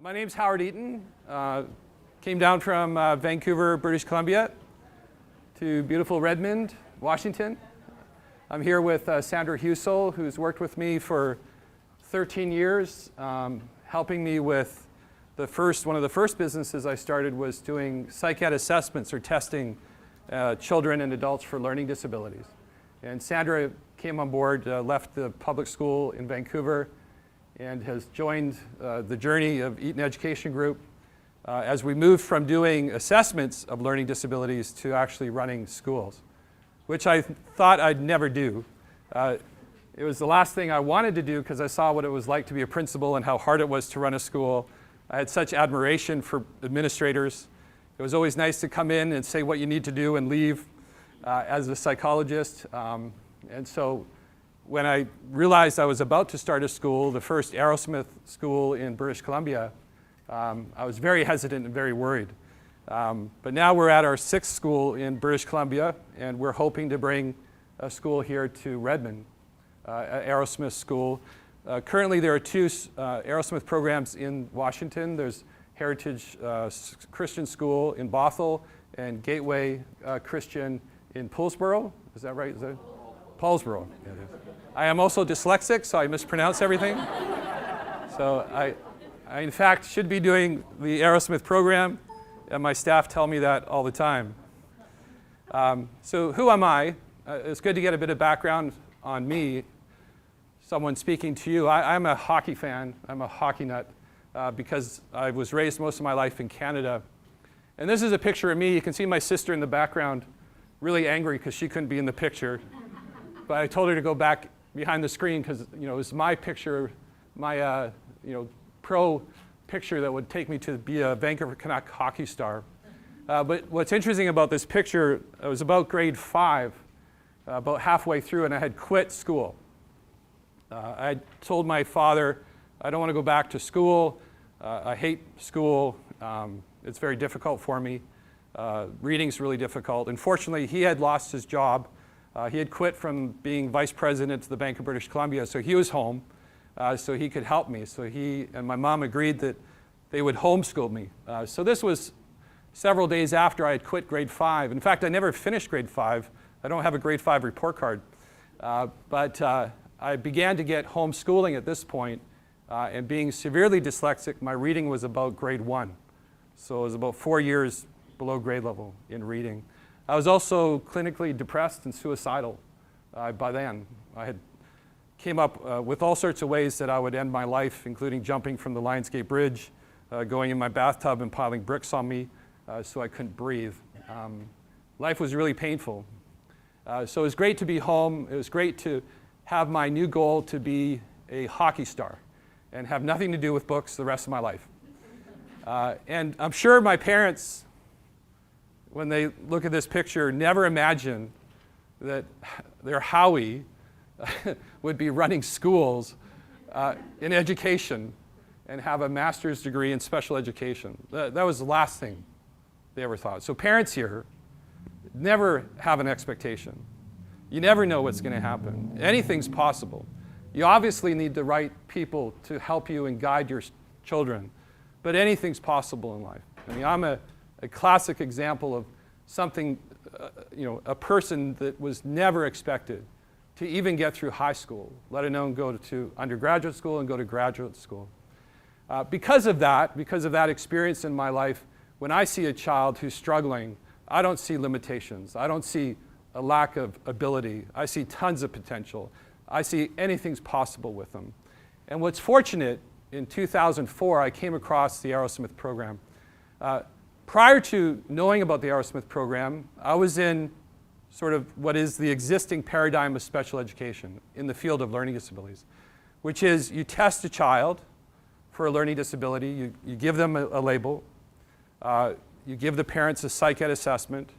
My name's Howard Eaton. Came down from Vancouver, British Columbia to beautiful Redmond, Washington. I'm here with Sandra Husel, who's worked with me for 13 years, helping me with one of the first businesses I started was doing psych ed assessments or testing children and adults for learning disabilities. And Sandra came on board, left the public school in Vancouver, and has joined the journey of Eaton Education Group as we moved from doing assessments of learning disabilities to actually running schools, which I thought I'd never do. It was the last thing I wanted to do because I saw what it was like to be a principal and how hard it was to run a school. I had such admiration for administrators. It was always nice to come in and say what you need to do and leave as a psychologist. And so when I realized I was about to start a school, the first Arrowsmith school in British Columbia, I was very hesitant and very worried. But now we're at our 6th school in British Columbia, and we're hoping to bring a school here to Redmond, Arrowsmith School. Currently there are 2 Arrowsmith programs in Washington. There's Heritage Christian School in Bothell and Gateway Christian in Poulsboro. Is that right? Paulsboro. Yeah, it is. I am also dyslexic, so I mispronounce everything. So I in fact should be doing the Arrowsmith program, and my staff tell me that all the time. So who am I? It's good to get a bit of background on me. Someone speaking to you. I'm a hockey fan. I'm a hockey nut because I was raised most of my life in Canada. And this is a picture of me. You can see my sister in the background, really angry because she couldn't be in the picture. But I told her to go back behind the screen because it was my picture, my pro picture that would take me to be a Vancouver Canuck hockey star. But what's interesting about this picture, I was about grade 5, about halfway through, and I had quit school. I had told my father, I don't want to go back to school. I hate school. It's very difficult for me. Reading's really difficult. Unfortunately, he had lost his job. He had quit from being vice president to the Bank of British Columbia, so he was home, so he could help me. So he and my mom agreed that they would homeschool me. So this was several days after I had quit grade 5. In fact, I never finished grade 5. I don't have a grade 5 report card. But I began to get homeschooling at this point, and being severely dyslexic, my reading was about grade 1. So it was about 4 years below grade level in reading. I was also clinically depressed and suicidal by then. I had came up with all sorts of ways that I would end my life, including jumping from the Lionsgate Bridge, going in my bathtub and piling bricks on me so I couldn't breathe. Life was really painful. So it was great to be home. It was great to have my new goal to be a hockey star and have nothing to do with books the rest of my life. And I'm sure my parents, when they look at this picture, never imagined that their Howie would be running schools in education and have a master's degree in special education. That was the last thing they ever thought. So parents here never have an expectation. You never know what's going to happen. Anything's possible. You obviously need the right people to help you and guide your children, but anything's possible in life. I mean, I'm a classic example of something, a person that was never expected to even get through high school, let alone go to undergraduate school and go to graduate school. Because of that experience in my life, when I see a child who's struggling, I don't see limitations. I don't see a lack of ability. I see tons of potential. I see anything's possible with them. And what's fortunate, in 2004, I came across the Arrowsmith program. Prior to knowing about the Arrowsmith program, I was in sort of what is the existing paradigm of special education in the field of learning disabilities, which is you test a child for a learning disability, you give them a label, you give the parents a psych ed assessment,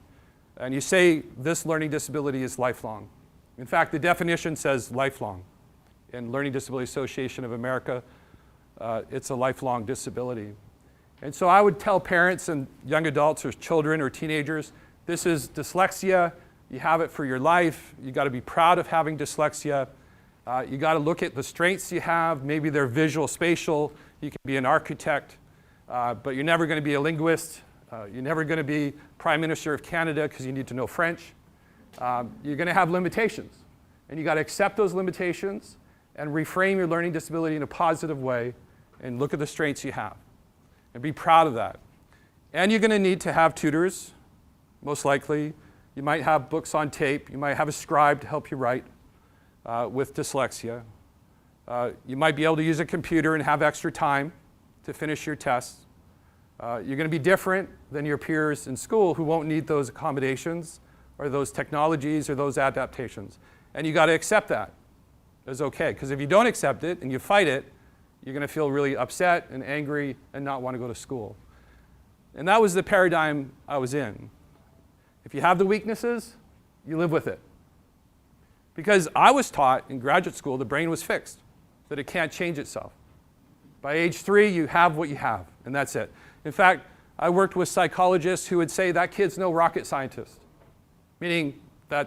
and you say this learning disability is lifelong. In fact, the definition says lifelong. In Learning Disability Association of America, it's a lifelong disability. And so I would tell parents and young adults or children or teenagers, this is dyslexia, you have it for your life, you got to be proud of having dyslexia, you got to look at the strengths you have, maybe they're visual, spatial, you can be an architect, but you're never going to be a linguist. You're never going to be Prime Minister of Canada because you need to know French. You're going to have limitations. And you got to accept those limitations and reframe your learning disability in a positive way and look at the strengths you have and be proud of that. And you're going to need to have tutors, most likely. You might have books on tape. You might have a scribe to help you write with dyslexia. You might be able to use a computer and have extra time to finish your tests. You're going to be different than your peers in school who won't need those accommodations or those technologies or those adaptations. And you got to accept that as okay, because if you don't accept it and you fight it, you're going to feel really upset and angry and not want to go to school. And that was the paradigm I was in. If you have the weaknesses, you live with it. Because I was taught in graduate school the brain was fixed, that it can't change itself. By age 3, you have what you have, and that's it. In fact, I worked with psychologists who would say that kid's no rocket scientist, meaning they're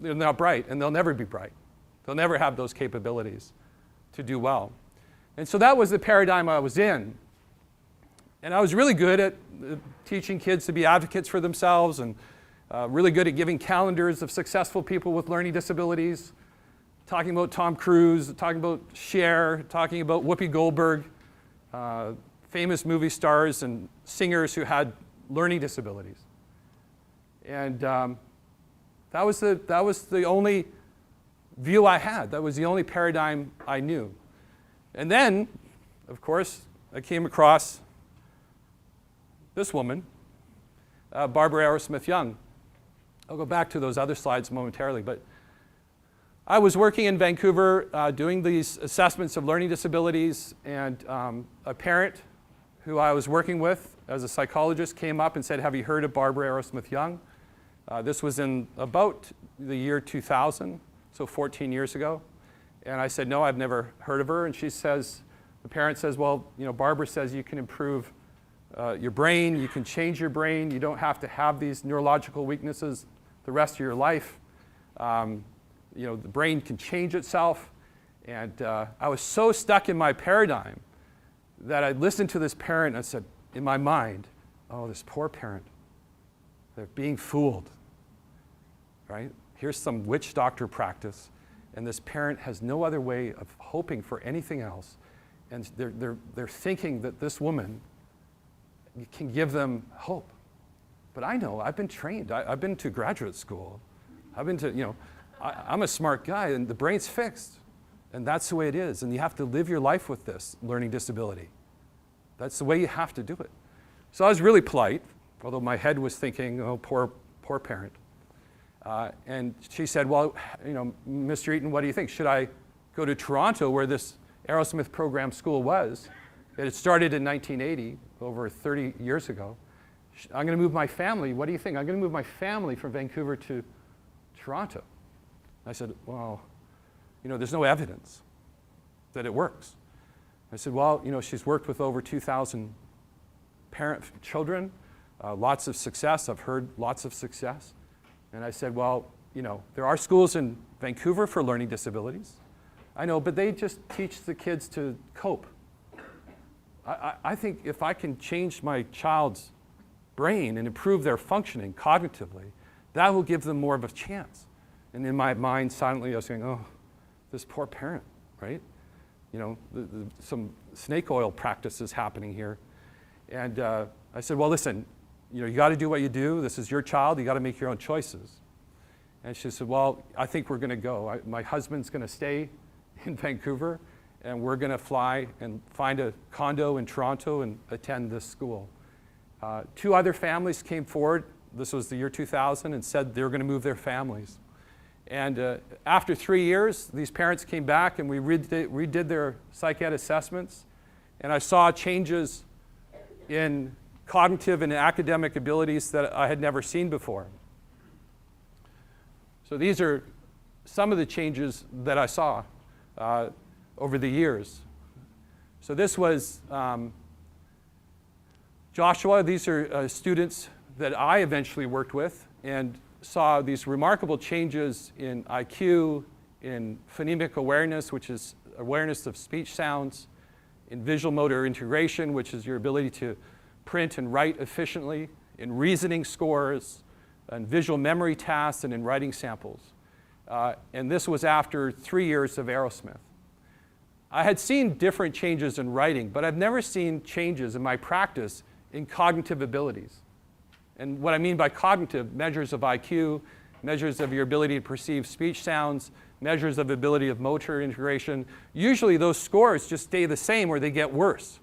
not bright, and they'll never be bright. They'll never have those capabilities to do well. And so that was the paradigm I was in. And I was really good at teaching kids to be advocates for themselves and really good at giving calendars of successful people with learning disabilities, talking about Tom Cruise, talking about Cher, talking about Whoopi Goldberg, famous movie stars and singers who had learning disabilities. And that was the only view I had. That was the only paradigm I knew. And then, of course, I came across this woman, Barbara Arrowsmith Young. I'll go back to those other slides momentarily, but I was working in Vancouver doing these assessments of learning disabilities, and a parent who I was working with as a psychologist came up and said, "Have you heard of Barbara Arrowsmith Young?" This was in about the year 2000, so 14 years ago. And I said, "No, I've never heard of her." And the parent says, "Well, Barbara says you can improve your brain, you can change your brain, you don't have to have these neurological weaknesses the rest of your life. The brain can change itself." And I was so stuck in my paradigm that I listened to this parent and I said, in my mind, "Oh, this poor parent, they're being fooled, right? Here's some witch doctor practice, and this parent has no other way of hoping for anything else. And they're thinking that this woman can give them hope. But I know, I've been trained. I've been to graduate school. I've been to, I'm a smart guy, and the brain's fixed. And that's the way it is. And you have to live your life with this learning disability. That's the way you have to do it." So I was really polite, although my head was thinking, "Oh, poor parent." And she said, "Well, Mr. Eaton, what do you think? Should I go to Toronto, where this Arrowsmith program school was? It had started in 1980, over 30 years ago. I'm going to move my family. What do you think? I'm going to move my family from Vancouver to Toronto." I said, "Well, there's no evidence that it works." I said, "Well, she's worked with over 2,000 children, lots of success. I've heard lots of success." And I said, "Well, there are schools in Vancouver for learning disabilities. I know, but they just teach the kids to cope. I think if I can change my child's brain and improve their functioning cognitively, that will give them more of a chance." And in my mind, silently, I was saying, "Oh, this poor parent, right? Some snake oil practices happening here." And I said, "Well, listen, you got to do what you do. This is your child. You got to make your own choices." And she said, "Well, I think we're going to go. My husband's going to stay in Vancouver, and we're going to fly and find a condo in Toronto and attend this school." 2 other families came forward. This was the year 2000, and said they were going to move their families. And after 3 years, these parents came back, and we redid their psych ed assessments, and I saw changes in cognitive and academic abilities that I had never seen before. So these are some of the changes that I saw over the years. So this was Joshua. These are students that I eventually worked with and saw these remarkable changes in IQ, in phonemic awareness, which is awareness of speech sounds, in visual motor integration, which is your ability to print and write efficiently, in reasoning scores, in visual memory tasks, and in writing samples. And this was after 3 years of Arrowsmith. I had seen different changes in writing, but I've never seen changes in my practice in cognitive abilities. And what I mean by cognitive, measures of IQ, measures of your ability to perceive speech sounds, measures of ability of motor integration. Usually those scores just stay the same or they get worse.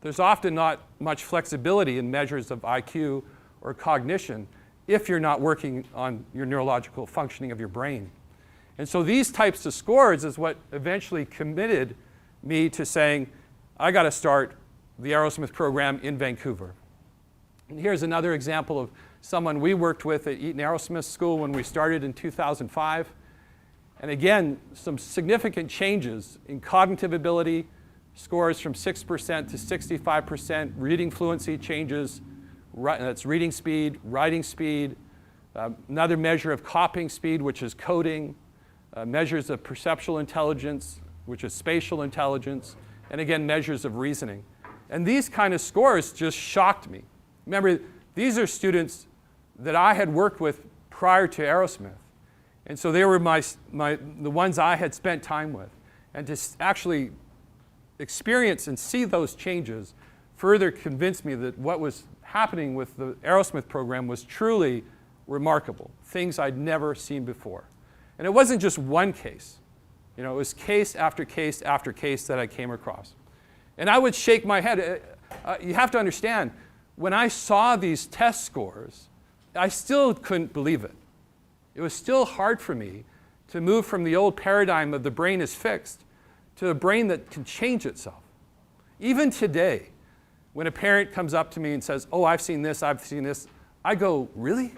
There's often not much flexibility in measures of IQ or cognition if you're not working on your neurological functioning of your brain. And so these types of scores is what eventually committed me to saying, I got to start the Arrowsmith program in Vancouver. And here's another example of someone we worked with at Eaton Arrowsmith School when we started in 2005. And again, some significant changes in cognitive ability, scores from 6% to 65%, reading fluency changes, that's reading speed, writing speed, another measure of copying speed, which is coding, measures of perceptual intelligence, which is spatial intelligence, and again, measures of reasoning. And these kind of scores just shocked me. Remember, these are students that I had worked with prior to Arrowsmith. And so they were the ones I had spent time with. And to actually experience and see those changes further convinced me that what was happening with the Arrowsmith program was truly remarkable, things I'd never seen before. And it wasn't just one case. You know, it was case after case after case that I came across. And I would shake my head. You have to understand, when I saw these test scores, I still couldn't believe it. It was still hard for me to move from the old paradigm of the brain is fixed to a brain that can change itself. Even today, when a parent comes up to me and says, oh, I've seen this, I go, really?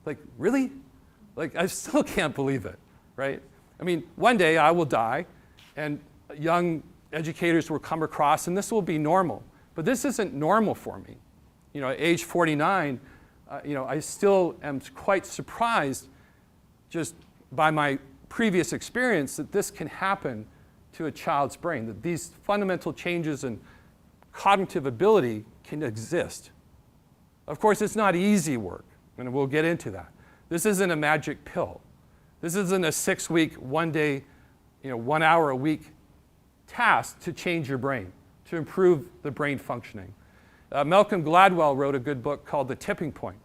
Like, really? Like, I still can't believe it, right? I mean, one day I will die, and young educators will come across, and this will be normal. But this isn't normal for me. You know, at age 49, I still am quite surprised just by my previous experience that this can happen to a child's brain, that these fundamental changes in cognitive ability can exist. Of course, it's not easy work, and we'll get into that. This isn't a magic pill. This isn't a 6-week, 1 day, 1 hour a week task to change your brain, to improve the brain functioning. Malcolm Gladwell wrote a good book called The Tipping Point.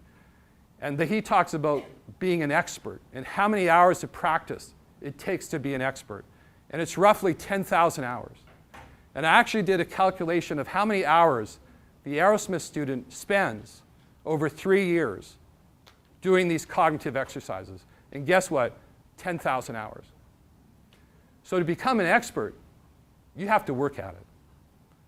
And he talks about being an expert and how many hours of practice it takes to be an expert. And it's roughly 10,000 hours. And I actually did a calculation of how many hours the Arrowsmith student spends over 3 years doing these cognitive exercises. And guess what? 10,000 hours. So to become an expert, you have to work at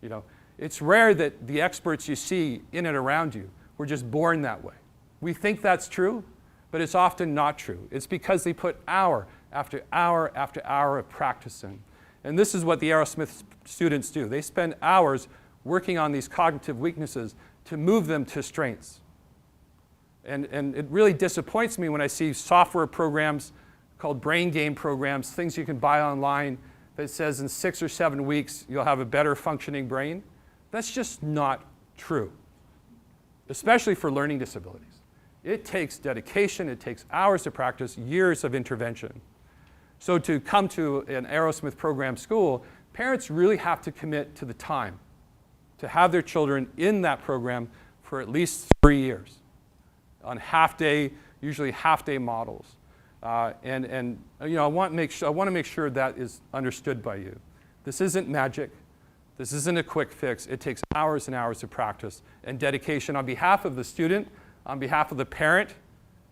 it. It's rare that the experts you see in and around you were just born that way. We think that's true, but it's often not true. It's because they put hour after hour after hour of practice in. And this is what the Arrowsmith students do. They spend hours working on these cognitive weaknesses to move them to strengths. And it really disappoints me when I see software programs called brain game programs, things you can buy online that says in 6 or 7 weeks you'll have a better functioning brain. That's just not true, especially for learning disabilities. It takes dedication, it takes hours of practice, years of intervention. So to come to an Arrowsmith program school, parents really have to commit to the time to have their children in that program for at least 3 years on half-day, usually half-day models. I want to make sure that is understood by you. This isn't magic. This isn't a quick fix. It takes hours and hours of practice and dedication on behalf of the student, on behalf of the parent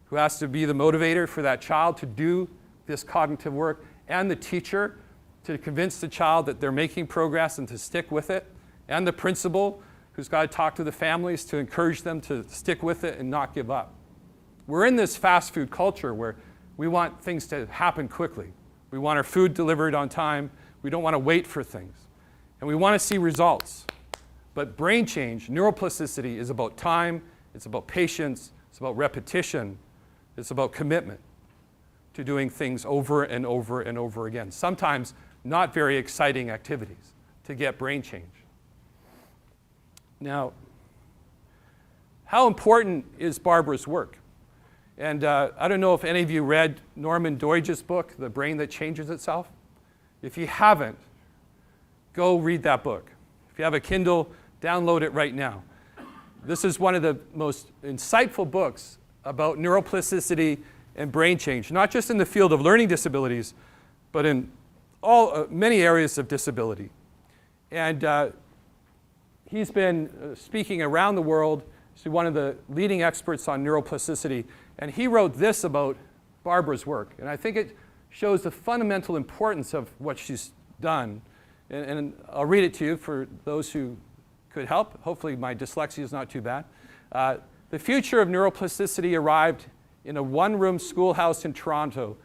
who has to be the motivator for that child to do this cognitive work, and the teacher to convince the child that they're making progress and to stick with it, and the principal who's got to talk to the families to encourage them to stick with it and not give up. We're in this fast food culture where we want things to happen quickly. We want our food delivered on time. We don't want to wait for things. And we want to see results. But brain change, neuroplasticity, is about time, it's about patience, it's about repetition, it's about commitment to doing things over and over and over again. Sometimes not very exciting activities, to get brain change. Now, how important is Barbara's work? And I don't know if any of you read Norman Doidge's book, The Brain That Changes Itself. If you haven't, go read that book. If you have a Kindle, download it right now. This is one of the most insightful books about neuroplasticity and brain change, not just in the field of learning disabilities, but in many areas of disability. And he's been speaking around the world to one of the leading experts on neuroplasticity, and he wrote this about Barbara's work. And I think it shows the fundamental importance of what she's done. And I'll read it to you for those who could help. Hopefully my dyslexia is not too bad. The future of neuroplasticity arrived in a one-room schoolhouse in Toronto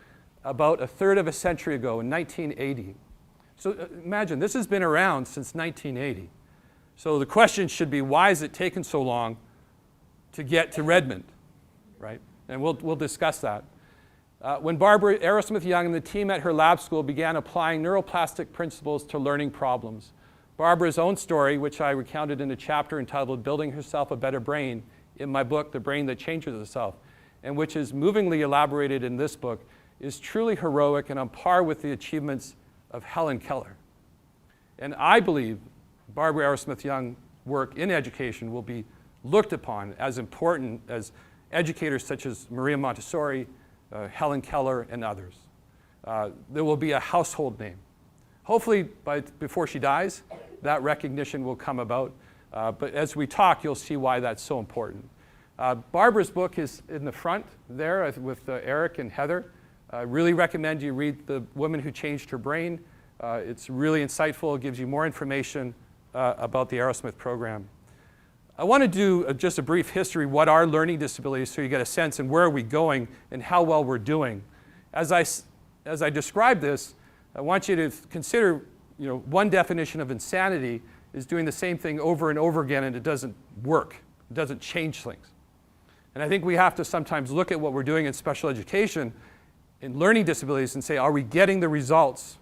about a third of a century ago in 1980. So imagine, this has been around since 1980. So the question should be, why has it taken so long to get to Redmond, right? And we'll discuss that. When Barbara Arrowsmith Young and the team at her lab school began applying neuroplastic principles to learning problems, Barbara's own story, which I recounted in a chapter entitled Building Herself a Better Brain in my book, The Brain That Changes Itself, and which is movingly elaborated in this book, is truly heroic and on par with the achievements of Helen Keller. And I believe Barbara Arrowsmith Young's work in education will be looked upon as important as educators such as Maria Montessori, Helen Keller, and others. There will be a household name. Hopefully, before she dies, that recognition will come about. But as we talk, you'll see why that's so important. Barbara's book is in the front there with Eric and Heather. I really recommend you read The Woman Who Changed Her Brain. It's really insightful. It gives you more information about the Arrowsmith program. I want to do just a brief history, what are learning disabilities, so you get a sense and where are we going and how well we're doing. As I describe this, I want you to consider, one definition of insanity is doing the same thing over and over again and it doesn't work. It doesn't change things. And I think we have to sometimes look at what we're doing in special education in learning disabilities and say, are we getting the results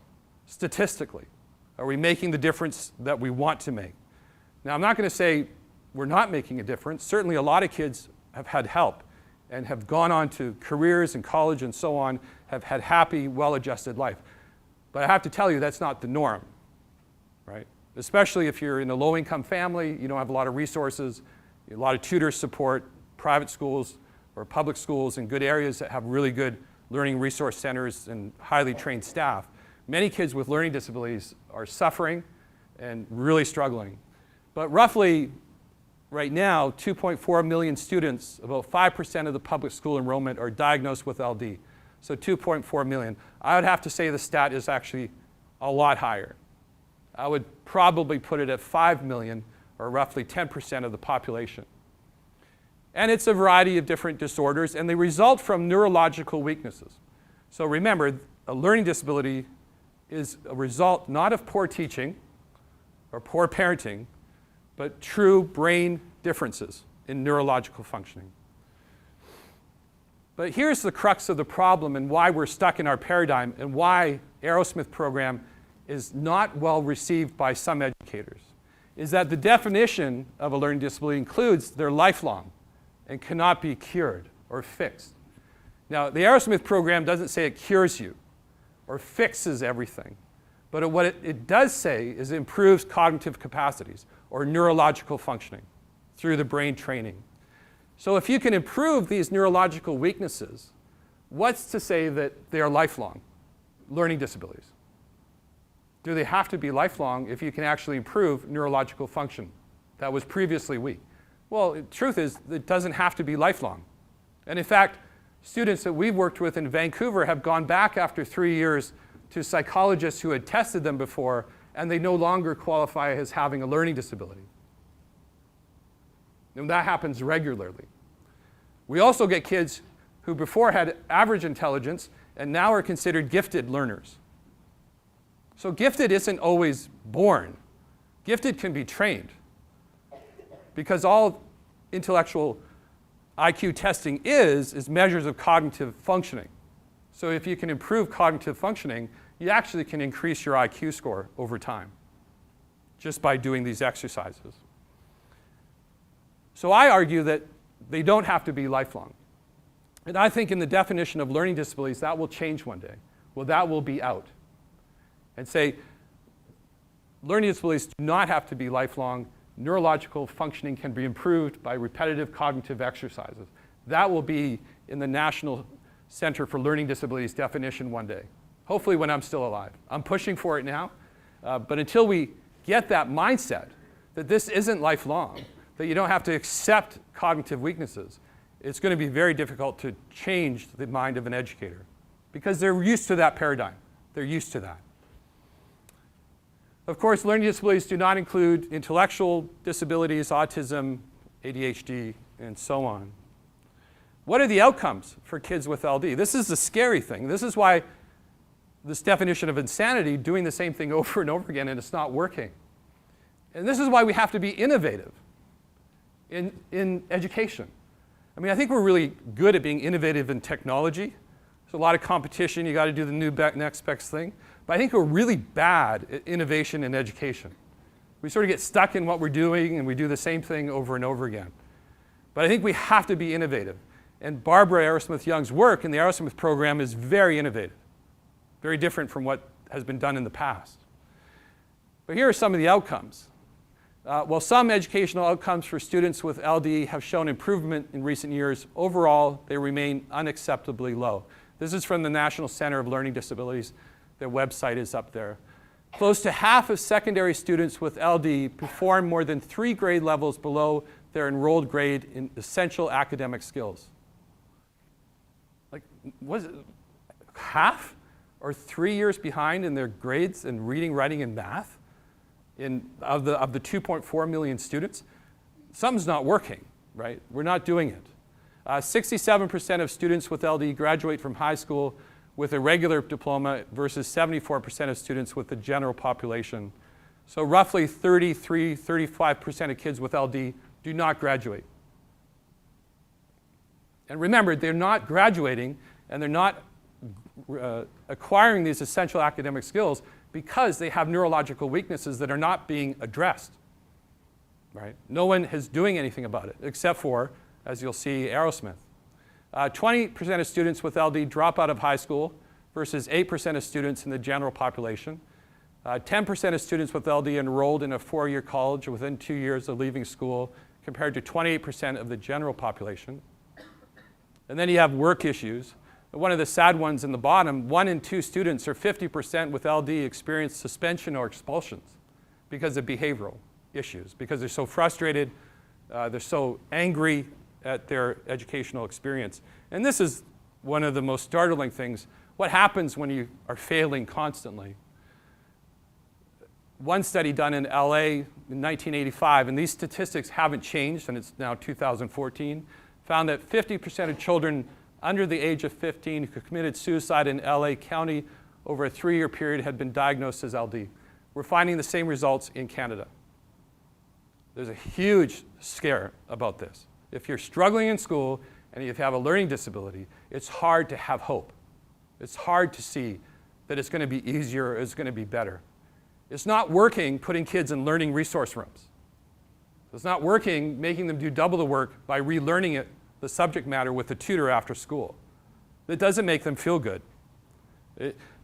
statistically? Are we making the difference that we want to make? Now, I'm not going to say we're not making a difference. Certainly a lot of kids have had help and have gone on to careers and college and so on, have had happy, well-adjusted life. But I have to tell you, that's not the norm, right? Especially if you're in a low-income family, you don't have a lot of resources, a lot of tutor support, private schools or public schools in good areas that have really good learning resource centers and highly trained staff. Many kids with learning disabilities are suffering and really struggling. But roughly, right now, 2.4 million students, about 5% of the public school enrollment are diagnosed with LD. So 2.4 million. I would have to say the stat is actually a lot higher. I would probably put it at 5 million, or roughly 10% of the population. And it's a variety of different disorders, and they result from neurological weaknesses. So remember, a learning disability is a result not of poor teaching or poor parenting, but true brain differences in neurological functioning. But here's the crux of the problem and why we're stuck in our paradigm and why Arrowsmith program is not well received by some educators, is that the definition of a learning disability includes they're lifelong and cannot be cured or fixed. Now, the Arrowsmith program doesn't say it cures you or fixes everything, but what it does say is it improves cognitive capacities or neurological functioning through the brain training. So if you can improve these neurological weaknesses, what's to say that they are lifelong learning disabilities? Do they have to be lifelong if you can actually improve neurological function that was previously weak? Well, the truth is, it doesn't have to be lifelong. And in fact, students that we've worked with in Vancouver have gone back after 3 years to psychologists who had tested them before, and they no longer qualify as having a learning disability. And that happens regularly. We also get kids who before had average intelligence and now are considered gifted learners. So gifted isn't always born. Gifted can be trained, because all intellectual IQ testing is measures of cognitive functioning. So if you can improve cognitive functioning, you actually can increase your IQ score over time. just by doing these exercises. So I argue that they don't have to be lifelong. And I think in the definition of learning disabilities, that will change one day. Well, that will be out. And say, learning disabilities do not have to be lifelong. Neurological functioning can be improved by repetitive cognitive exercises. That will be in the National Center for Learning Disabilities definition one day. Hopefully when I'm still alive. I'm pushing for it now. But until we get that mindset that this isn't lifelong, that you don't have to accept cognitive weaknesses, it's going to be very difficult to change the mind of an educator because they're used to that paradigm. They're used to that. Of course, learning disabilities do not include intellectual disabilities, autism, ADHD, and so on. What are the outcomes for kids with LD? This is the scary thing. This is why this definition of insanity, doing the same thing over and over again, and it's not working. And this is why we have to be innovative in education. I mean, I think we're really good at being innovative in technology. There's a lot of competition. You got to do the new next best thing. But I think we're really bad at innovation in education. We sort of get stuck in what we're doing, and we do the same thing over and over again. But I think we have to be innovative. And Barbara Arrowsmith Young's work in the Arrowsmith program is very innovative, very different from what has been done in the past. But here are some of the outcomes. While some educational outcomes for students with LD have shown improvement in recent years, overall, they remain unacceptably low. This is from the National Center of Learning Disabilities. Their website is up there. Close to half of secondary students with LD perform more than 3 grade levels below their enrolled grade in essential academic skills. Like, was it half or 3 years behind in their grades in reading, writing, and math? Of the 2.4 million students, something's not working, right? We're not doing it. 67% of students with LD graduate from high school with a regular diploma versus 74% of students with the general population. So roughly 35% of kids with LD do not graduate. And remember, they're not graduating and they're not acquiring these essential academic skills because they have neurological weaknesses that are not being addressed, right? No one is doing anything about it, except for, as you'll see, Arrowsmith. 20% of students with LD drop out of high school versus 8% of students in the general population. 10% of students with LD enrolled in a 4-year college within 2 years of leaving school, compared to 28% of the general population. And then you have work issues. One of the sad ones in the bottom, 1 in 2 students, or 50% with LD, experience suspension or expulsions because of behavioral issues, because they're so frustrated, they're so angry at their educational experience. And this is one of the most startling things. What happens when you are failing constantly? One study done in LA in 1985, and these statistics haven't changed, and it's now 2014, found that 50% of children under the age of 15 who committed suicide in LA County over a 3-year period had been diagnosed as LD. We're finding the same results in Canada. There's a huge scare about this. If you're struggling in school and you have a learning disability, it's hard to have hope. It's hard to see that it's going to be easier or it's going to be better. It's not working putting kids in learning resource rooms. It's not working making them do double the work by relearning it, the subject matter, with a tutor after school. That doesn't make them feel good.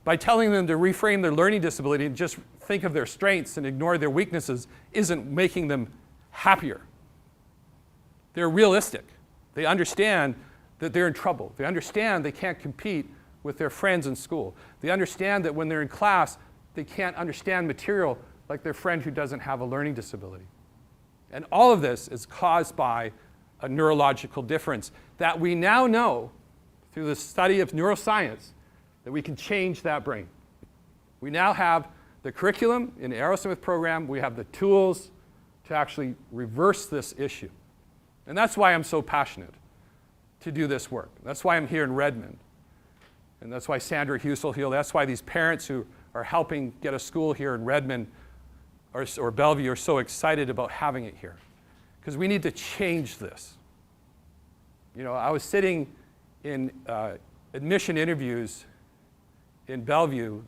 By telling them to reframe their learning disability and just think of their strengths and ignore their weaknesses isn't making them happier. They're realistic. They understand that they're in trouble. They understand they can't compete with their friends in school. They understand that when they're in class, they can't understand material like their friend who doesn't have a learning disability. And all of this is caused by a neurological difference that we now know through the study of neuroscience that we can change that brain. We now have the curriculum in the Arrowsmith program. We have the tools to actually reverse this issue. And that's why I'm so passionate to do this work. That's why I'm here in Redmond. And that's why Sandra Husel here. That's why these parents who are helping get a school here in Redmond or Bellevue are so excited about having it here. Because we need to change this. You know, I was sitting in admission interviews in Bellevue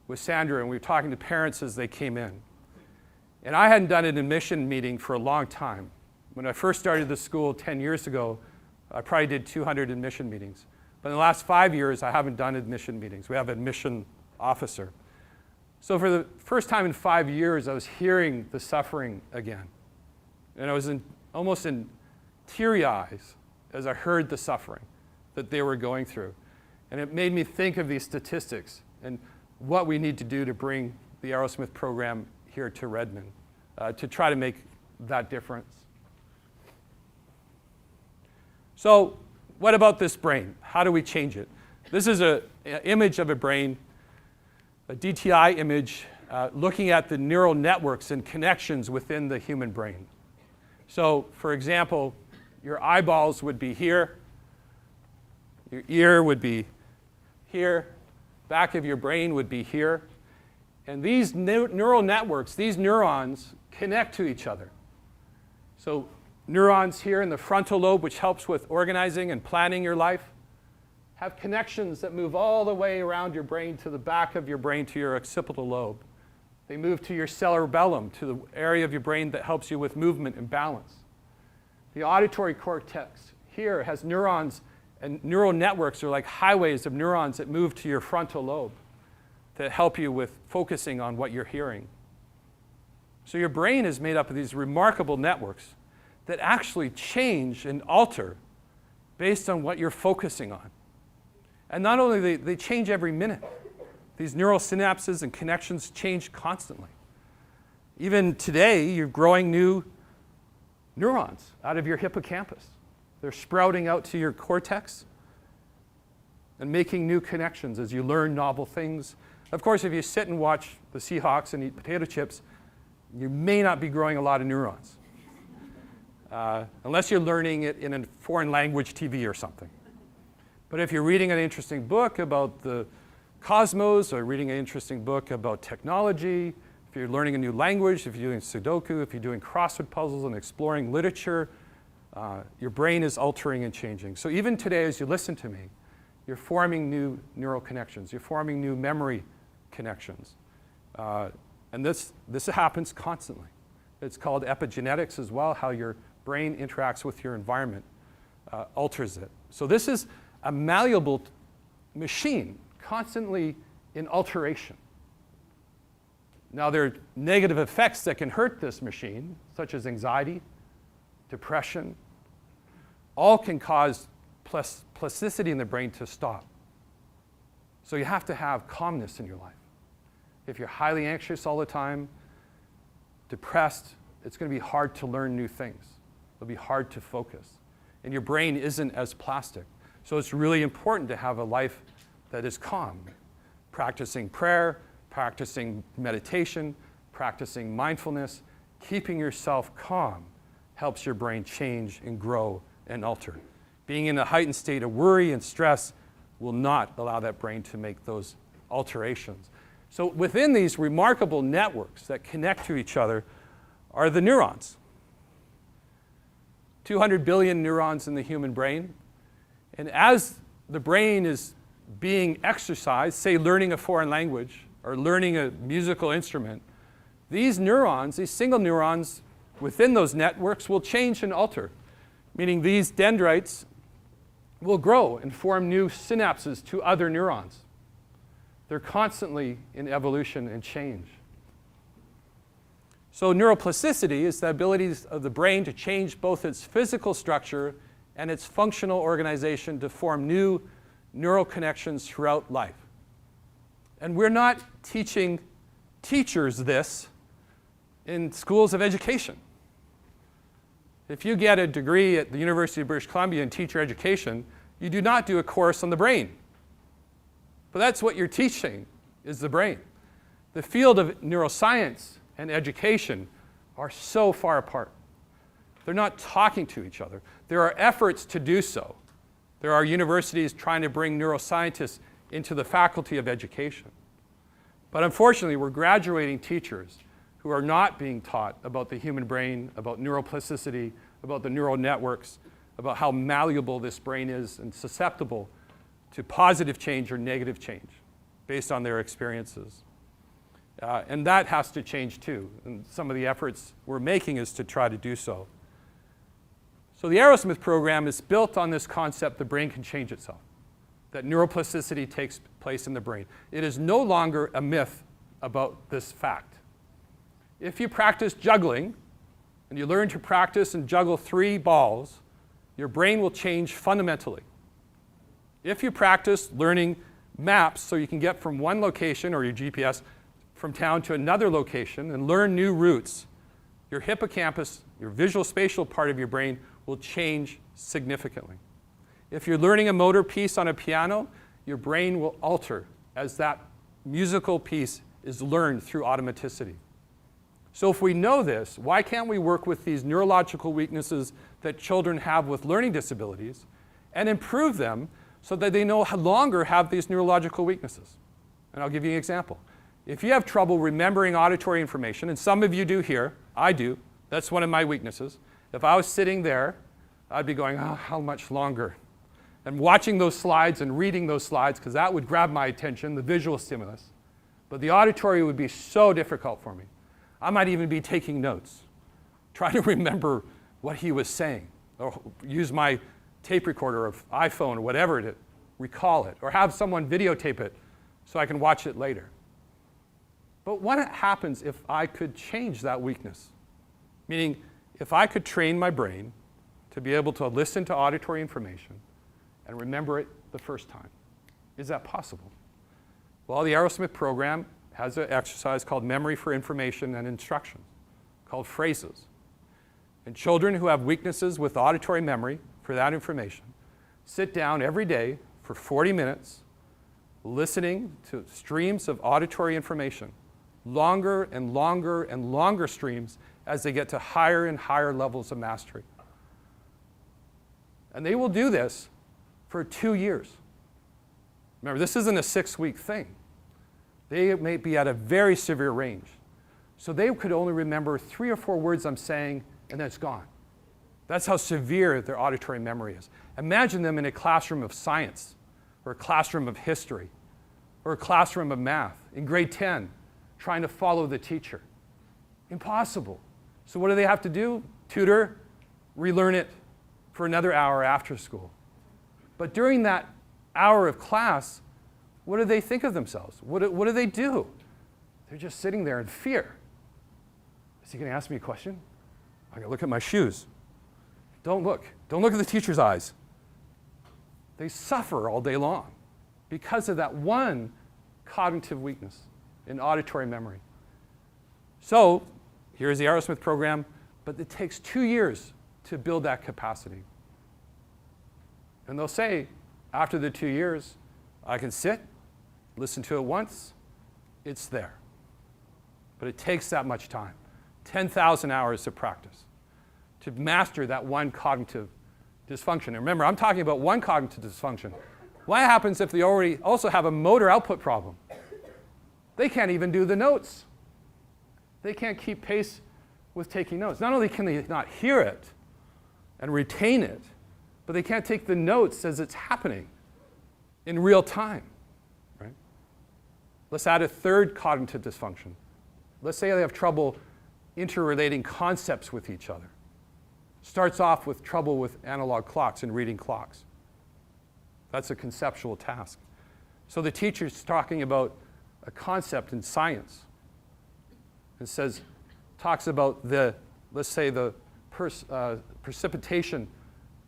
with Sandra, and we were talking to parents as they came in. And I hadn't done an admission meeting for a long time. When I first started the school 10 years ago, I probably did 200 admission meetings. But in the last 5 years, I haven't done admission meetings. We have an admission officer. So for the first time in 5 years, I was hearing the suffering again. And I was almost in teary eyes as I heard the suffering that they were going through. And it made me think of these statistics and what we need to do to bring the Arrowsmith program here to Redmond to try to make that difference. So what about this brain? How do we change it? This is an image of a brain, a DTI image, looking at the neural networks and connections within the human brain. So, for example, your eyeballs would be here, your ear would be here, back of your brain would be here. And these neural networks, these neurons, connect to each other. So neurons here in the frontal lobe, which helps with organizing and planning your life, have connections that move all the way around your brain to the back of your brain to your occipital lobe. They move to your cerebellum, to the area of your brain that helps you with movement and balance. The auditory cortex here has neurons, and neural networks are like highways of neurons that move to your frontal lobe that help you with focusing on what you're hearing. So your brain is made up of these remarkable networks that actually change and alter based on what you're focusing on. And not only they change every minute. These neural synapses and connections change constantly. Even today, you're growing new neurons out of your hippocampus. They're sprouting out to your cortex and making new connections as you learn novel things. Of course, if you sit and watch the Seahawks and eat potato chips, you may not be growing a lot of neurons. Unless you're learning it in a foreign language TV or something. But if you're reading an interesting book about the cosmos, or reading an interesting book about technology, if you're learning a new language, if you're doing Sudoku, if you're doing crossword puzzles and exploring literature, your brain is altering and changing. So even today, as you listen to me, you're forming new neural connections. You're forming new memory connections. And this happens constantly. It's called epigenetics as well, how your brain interacts with your environment, alters it. So this is a malleable machine, constantly in alteration. Now, there are negative effects that can hurt this machine, such as anxiety, depression. All can cause plasticity in the brain to stop. So you have to have calmness in your life. If you're highly anxious all the time, depressed, it's going to be hard to learn new things. It'll be hard to focus. And your brain isn't as plastic. So it's really important to have a life that is calm. Practicing prayer, practicing meditation, practicing mindfulness, keeping yourself calm helps your brain change and grow and alter. Being in a heightened state of worry and stress will not allow that brain to make those alterations. So within these remarkable networks that connect to each other are the neurons. 200 billion neurons in the human brain. And as the brain is being exercised, say learning a foreign language or learning a musical instrument, these neurons, these single neurons within those networks will change and alter, meaning these dendrites will grow and form new synapses to other neurons. They're constantly in evolution and change. So neuroplasticity is the ability of the brain to change both its physical structure and its functional organization to form new neural connections throughout life. And we're not teaching teachers this in schools of education. If you get a degree at the University of British Columbia in teacher education, you do not do a course on the brain. But that's what you're teaching, is the brain. The field of neuroscience and education are so far apart. They're not talking to each other. There are efforts to do so. There are universities trying to bring neuroscientists into the faculty of education. But unfortunately, we're graduating teachers who are not being taught about the human brain, about neuroplasticity, about the neural networks, about how malleable this brain is and susceptible to positive change or negative change based on their experiences. And that has to change too. And some of the efforts we're making is to try to do so. So the Arrowsmith program is built on this concept the brain can change itself, that neuroplasticity takes place in the brain. It is no longer a myth about this fact. If you practice juggling, and you learn to practice and juggle 3 balls, your brain will change fundamentally. If you practice learning maps so you can get from one location, or your GPS, from town to another location and learn new routes, your hippocampus, your visual spatial part of your brain, will change significantly. If you're learning a motor piece on a piano, your brain will alter as that musical piece is learned through automaticity. So if we know this, why can't we work with these neurological weaknesses that children have with learning disabilities and improve them so that they no longer have these neurological weaknesses? And I'll give you an example. If you have trouble remembering auditory information, and some of you do here, I do, that's one of my weaknesses. If I was sitting there, I'd be going, oh, how much longer? And watching those slides and reading those slides, because that would grab my attention, the visual stimulus. But the auditory would be so difficult for me. I might even be taking notes, trying to remember what he was saying, or use my tape recorder or iPhone or whatever to recall it, or have someone videotape it so I can watch it later. But what happens if I could change that weakness? Meaning, if I could train my brain to be able to listen to auditory information and remember it the first time. Is that possible? Well, the Arrowsmith program has an exercise called Memory for Information and Instruction, called phrases. And children who have weaknesses with auditory memory for that information sit down every day for 40 minutes listening to streams of auditory information, longer and longer and longer streams as they get to higher and higher levels of mastery. And they will do this for 2 years. Remember, this isn't a 6-week thing. They may be at a very severe range. So they could only remember 3 or 4 words I'm saying, and then it's gone. That's how severe their auditory memory is. Imagine them in a classroom of science, or a classroom of history, or a classroom of math in grade 10, trying to follow the teacher. Impossible. So what do they have to do? Tutor, relearn it for another hour after school. But during that hour of class, what do they think of themselves? What do they do? They're just sitting there in fear. Is he going to ask me a question? I'm going to look at my shoes. Don't look. Don't look at the teacher's eyes. They suffer all day long because of that one cognitive weakness in auditory memory. So here's the Arrowsmith program, but it takes 2 years to build that capacity. And they'll say, after the 2 years, I can sit, listen to it once, it's there. But it takes that much time, 10,000 hours of practice, to master that one cognitive dysfunction. And remember, I'm talking about one cognitive dysfunction. What happens if they already also have a motor output problem? They can't even do the notes. They can't keep pace with taking notes. Not only can they not hear it and retain it, but they can't take the notes as it's happening in real time. Right? Let's add a third cognitive dysfunction. Let's say they have trouble interrelating concepts with each other. Starts off with trouble with analog clocks and reading clocks. That's a conceptual task. So the teacher's talking about a concept in science and talks about let's say the precipitation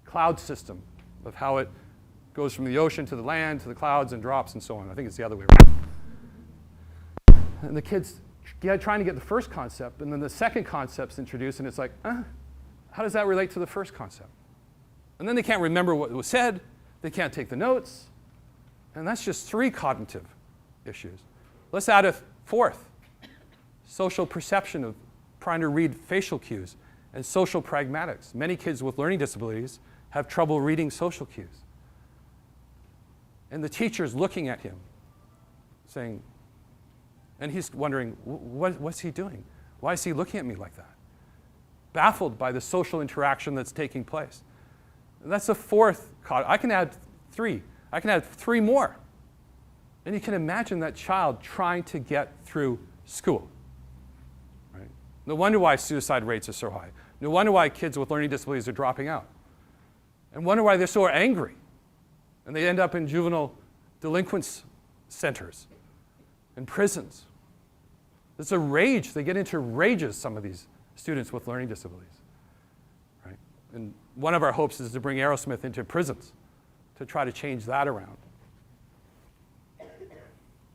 cloud system, of how it goes from the ocean to the land to the clouds and drops and so on. I think it's the other way around. And the kids trying to get the first concept, and then the second concept's introduced, and it's like, how does that relate to the first concept? And then they can't remember what was said, they can't take the notes, and that's just 3 cognitive issues. Let's add a fourth, social perception of trying to read facial cues and social pragmatics. Many kids with learning disabilities have trouble reading social cues. And the teacher's looking at him, saying, and he's wondering, what's he doing? Why is he looking at me like that? Baffled by the social interaction that's taking place. And that's the fourth. I can add 3. I can add 3 more. And you can imagine that child trying to get through school. Right? No wonder why suicide rates are so high. No wonder why kids with learning disabilities are dropping out. And wonder why they're so angry. And they end up in juvenile delinquence centers, in prisons. It's a rage. They get into rages, some of these students with learning disabilities. Right? And one of our hopes is to bring Arrowsmith into prisons to try to change that around.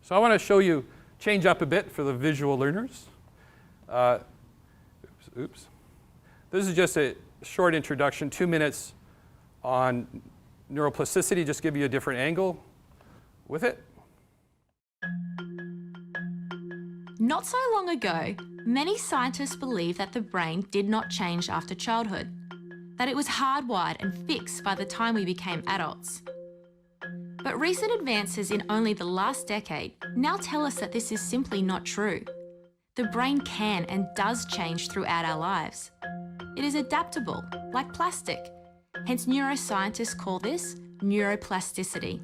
So I want to show you, change up a bit for the visual learners. Oops. This is just a short introduction, 2 minutes on neuroplasticity, just give you a different angle with it. Not so long ago, many scientists believed that the brain did not change after childhood, that it was hardwired and fixed by the time we became adults. But recent advances in only the last decade now tell us that this is simply not true. The brain can and does change throughout our lives. It is adaptable, like plastic. Hence, neuroscientists call this neuroplasticity.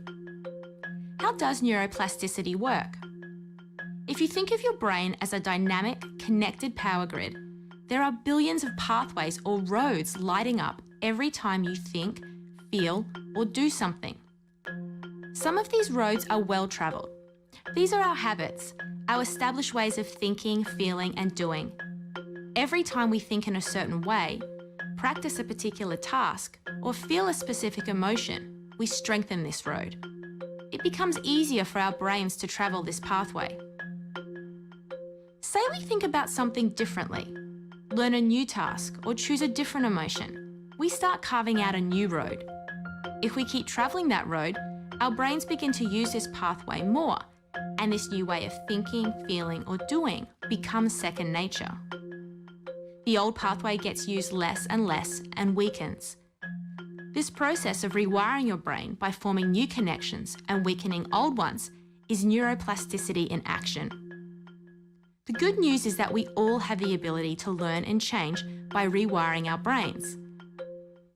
How does neuroplasticity work? If you think of your brain as a dynamic, connected power grid, there are billions of pathways or roads lighting up every time you think, feel, or do something. Some of these roads are well-travelled. These are our habits, our established ways of thinking, feeling, and doing. Every time we think in a certain way, practice a particular task, or feel a specific emotion, we strengthen this road. It becomes easier for our brains to travel this pathway. Say we think about something differently, learn a new task, or choose a different emotion. We start carving out a new road. If we keep travelling that road, our brains begin to use this pathway more, and this new way of thinking, feeling, or doing becomes second nature. The old pathway gets used less and weakens. This process of rewiring your brain by forming new connections and weakening old ones is neuroplasticity in action. The good news is that we all have the ability to learn and change by rewiring our brains.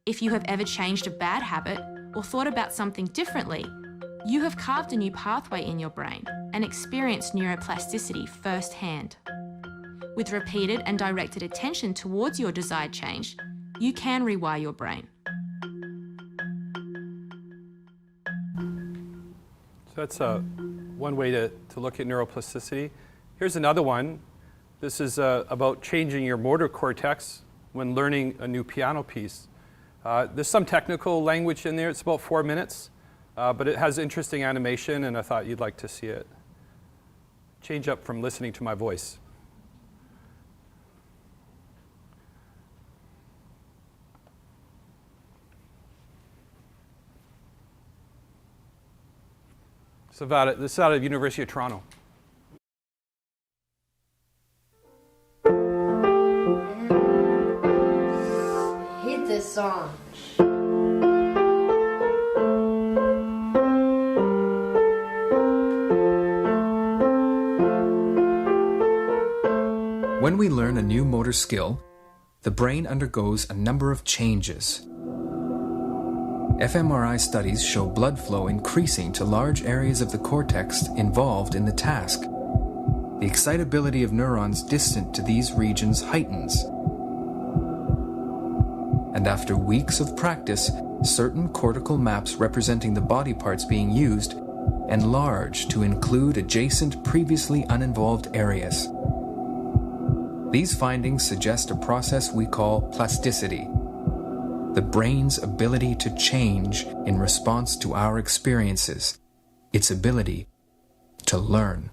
If you have ever changed a bad habit or thought about something differently, you have carved a new pathway in your brain and experienced neuroplasticity firsthand. With repeated and directed attention towards your desired change, you can rewire your brain. So that's one way to look at neuroplasticity. Here's another one. This is about changing your motor cortex when learning a new piano piece. There's some technical language in there. It's about 4 minutes, but it has interesting animation, and I thought you'd like to see it. Change up from listening to my voice. This is out of University of Toronto. Hit the song. When we learn a new motor skill, the brain undergoes a number of changes. fMRI studies show blood flow increasing to large areas of the cortex involved in the task. The excitability of neurons distant to these regions heightens. And after weeks of practice, certain cortical maps representing the body parts being used enlarge to include adjacent previously uninvolved areas. These findings suggest a process we call plasticity, the brain's ability to change in response to our experiences, its ability to learn.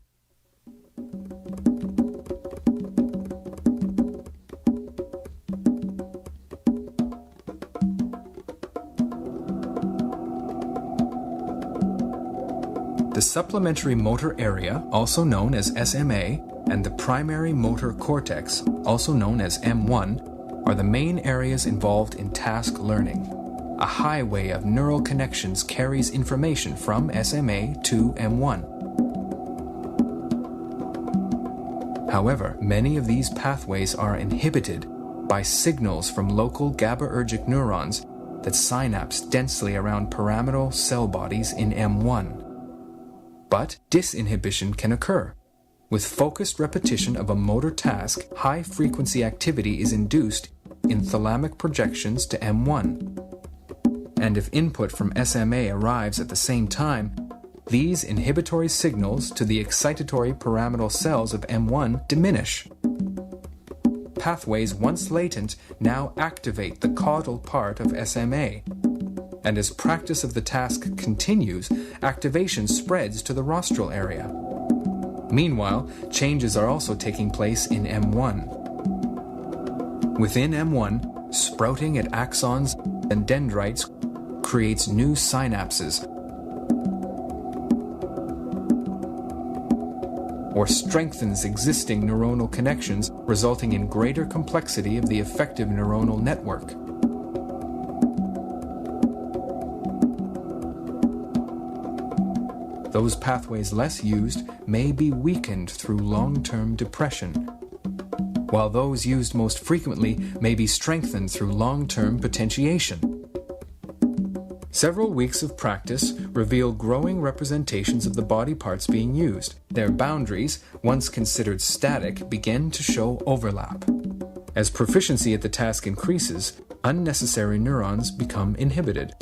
The supplementary motor area, also known as SMA, and the primary motor cortex, also known as M1, are the main areas involved in task learning. A highway of neural connections carries information from SMA to M1. However, many of these pathways are inhibited by signals from local GABAergic neurons that synapse densely around pyramidal cell bodies in M1. But disinhibition can occur, with focused repetition of a motor task, high-frequency activity is induced in thalamic projections to M1. And if input from SMA arrives at the same time, these inhibitory signals to the excitatory pyramidal cells of M1 diminish. Pathways once latent now activate the caudal part of SMA, and as practice of the task continues, activation spreads to the rostral area. Meanwhile, changes are also taking place in M1. Within M1, sprouting at axons and dendrites creates new synapses, or strengthens existing neuronal connections, resulting in greater complexity of the effective neuronal network. Those pathways less used may be weakened through long-term depression, while those used most frequently may be strengthened through long-term potentiation. Several weeks of practice reveal growing representations of the body parts being used. Their boundaries, once considered static, begin to show overlap. As proficiency at the task increases, unnecessary neurons become inhibited.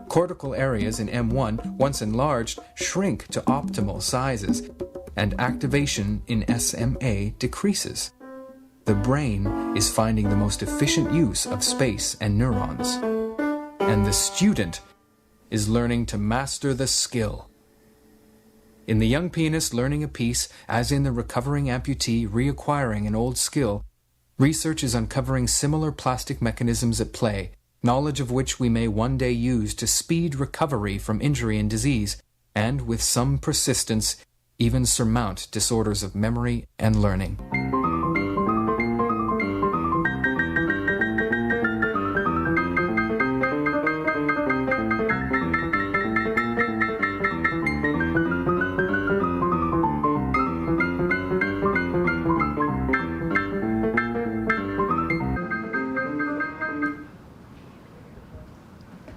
Cortical areas in M1, once enlarged, shrink to optimal sizes, and activation in SMA decreases. The brain is finding the most efficient use of space and neurons. And the student is learning to master the skill. In the young pianist learning a piece, as in the recovering amputee reacquiring an old skill, research is uncovering similar plastic mechanisms at play, knowledge of which we may one day use to speed recovery from injury and disease, and with some persistence, even surmount disorders of memory and learning.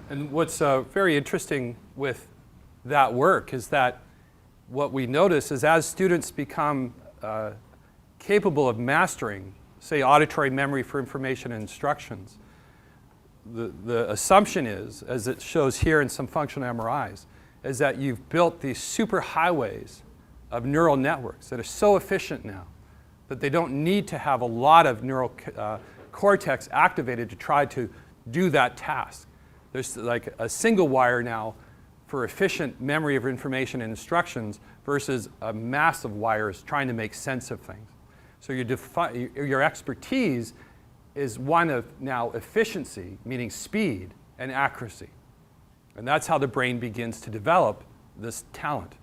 And what's very interesting with that work is that what we notice is as students become capable of mastering, say, auditory memory for information and instructions, the assumption is, as it shows here in some functional MRIs, is that you've built these super highways of neural networks that are so efficient now that they don't need to have a lot of neural cortex activated to try to do that task. There's like a single wire now for efficient memory of information and instructions versus a mass of wires trying to make sense of things. So your expertise is one of now efficiency, meaning speed and accuracy. And that's how the brain begins to develop this talent.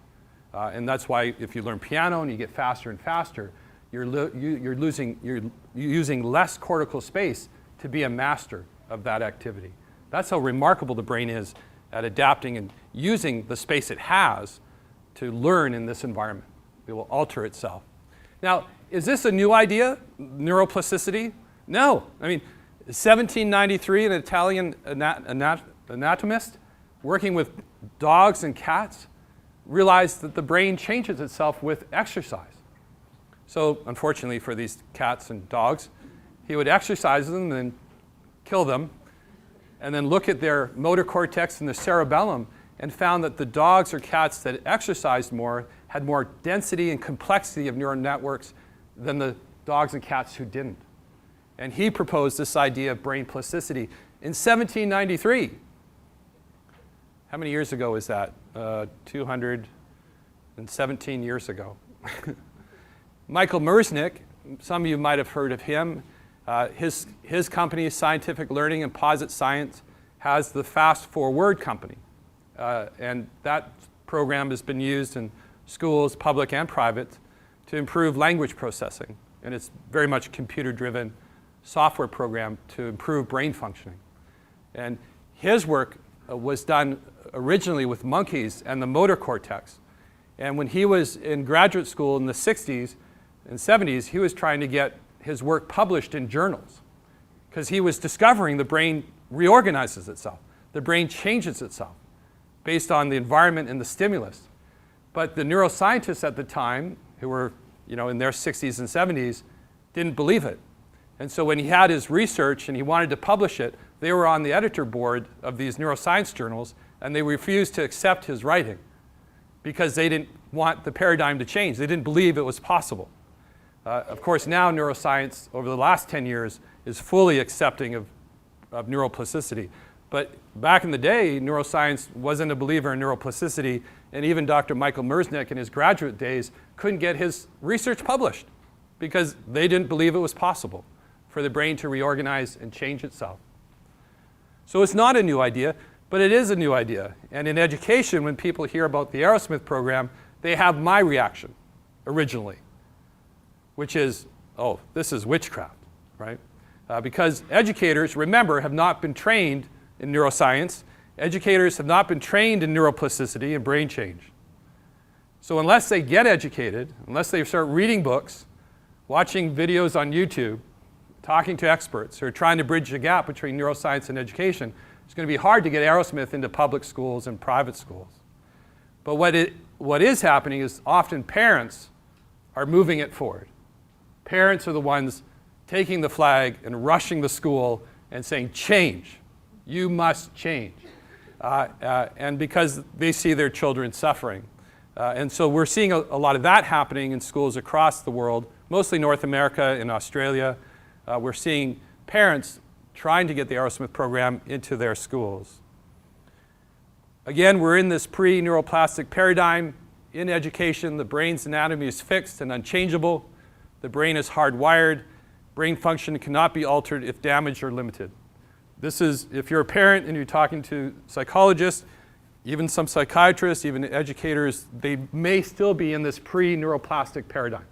And that's why if you learn piano and you get faster and faster, you're using less cortical space to be a master of that activity. That's how remarkable the brain is at adapting and using the space it has to learn in this environment. It will alter itself. Now, is this a new idea, neuroplasticity? No. I mean, 1793, an Italian anatomist working with dogs and cats realized that the brain changes itself with exercise. So, unfortunately for these cats and dogs, he would exercise them and then kill them, and then look at their motor cortex and the cerebellum, and found that the dogs or cats that exercised more had more density and complexity of neural networks than the dogs and cats who didn't. And he proposed this idea of brain plasticity in 1793. How many years ago is that? 217 years ago. Michael Mersnick, some of you might have heard of him. His company, Scientific Learning and Posit Science, has the Fast Forward company. And that program has been used in schools, public and private, to improve language processing. And it's very much computer-driven software program to improve brain functioning. And his work was done originally with monkeys and the motor cortex. And when he was in graduate school in the 60s and 70s, he was trying to get his work published in journals because he was discovering the brain reorganizes itself. The brain changes itself based on the environment and the stimulus. But the neuroscientists at the time who were in their 60s and 70s, didn't believe it. And so when he had his research and he wanted to publish it, they were on the editor board of these neuroscience journals, and they refused to accept his writing because they didn't want the paradigm to change. They didn't believe it was possible. Of course, now neuroscience, over the last 10 years, is fully accepting of neuroplasticity. But back in the day, neuroscience wasn't a believer in neuroplasticity, and even Dr. Michael Merznick in his graduate days couldn't get his research published because they didn't believe it was possible for the brain to reorganize and change itself. So it's not a new idea, but it is a new idea. And in education, when people hear about the Arrowsmith program, they have my reaction originally, which is, oh, this is witchcraft, right? Because educators, remember, have not been trained in neuroscience. Educators have not been trained in neuroplasticity and brain change. So unless they get educated, unless they start reading books, watching videos on YouTube, talking to experts who are trying to bridge the gap between neuroscience and education, it's going to be hard to get Arrowsmith into public schools and private schools. But what is happening is often parents are moving it forward. Parents are the ones taking the flag and rushing the school and saying, change. You must change. And because they see their children suffering. And so we're seeing a lot of that happening in schools across the world, mostly North America and Australia. We're seeing parents trying to get the Arrowsmith program into their schools. Again, we're in this pre-neuroplastic paradigm. In education, the brain's anatomy is fixed and unchangeable. The brain is hardwired. Brain function cannot be altered if damaged or limited. This is, if you're a parent and you're talking to psychologists, even some psychiatrists, even educators, they may still be in this pre-neuroplastic paradigm.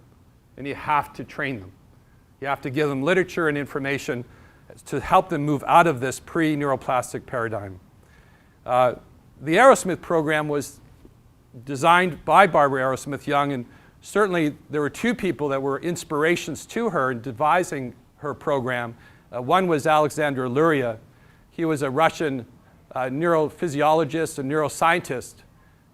And you have to train them. You have to give them literature and information to help them move out of this pre-neuroplastic paradigm. The Arrowsmith program was designed by Barbara Arrowsmith Young, and certainly there were two people that were inspirations to her in devising her program. One was Alexander Luria. He was a Russian neurophysiologist and neuroscientist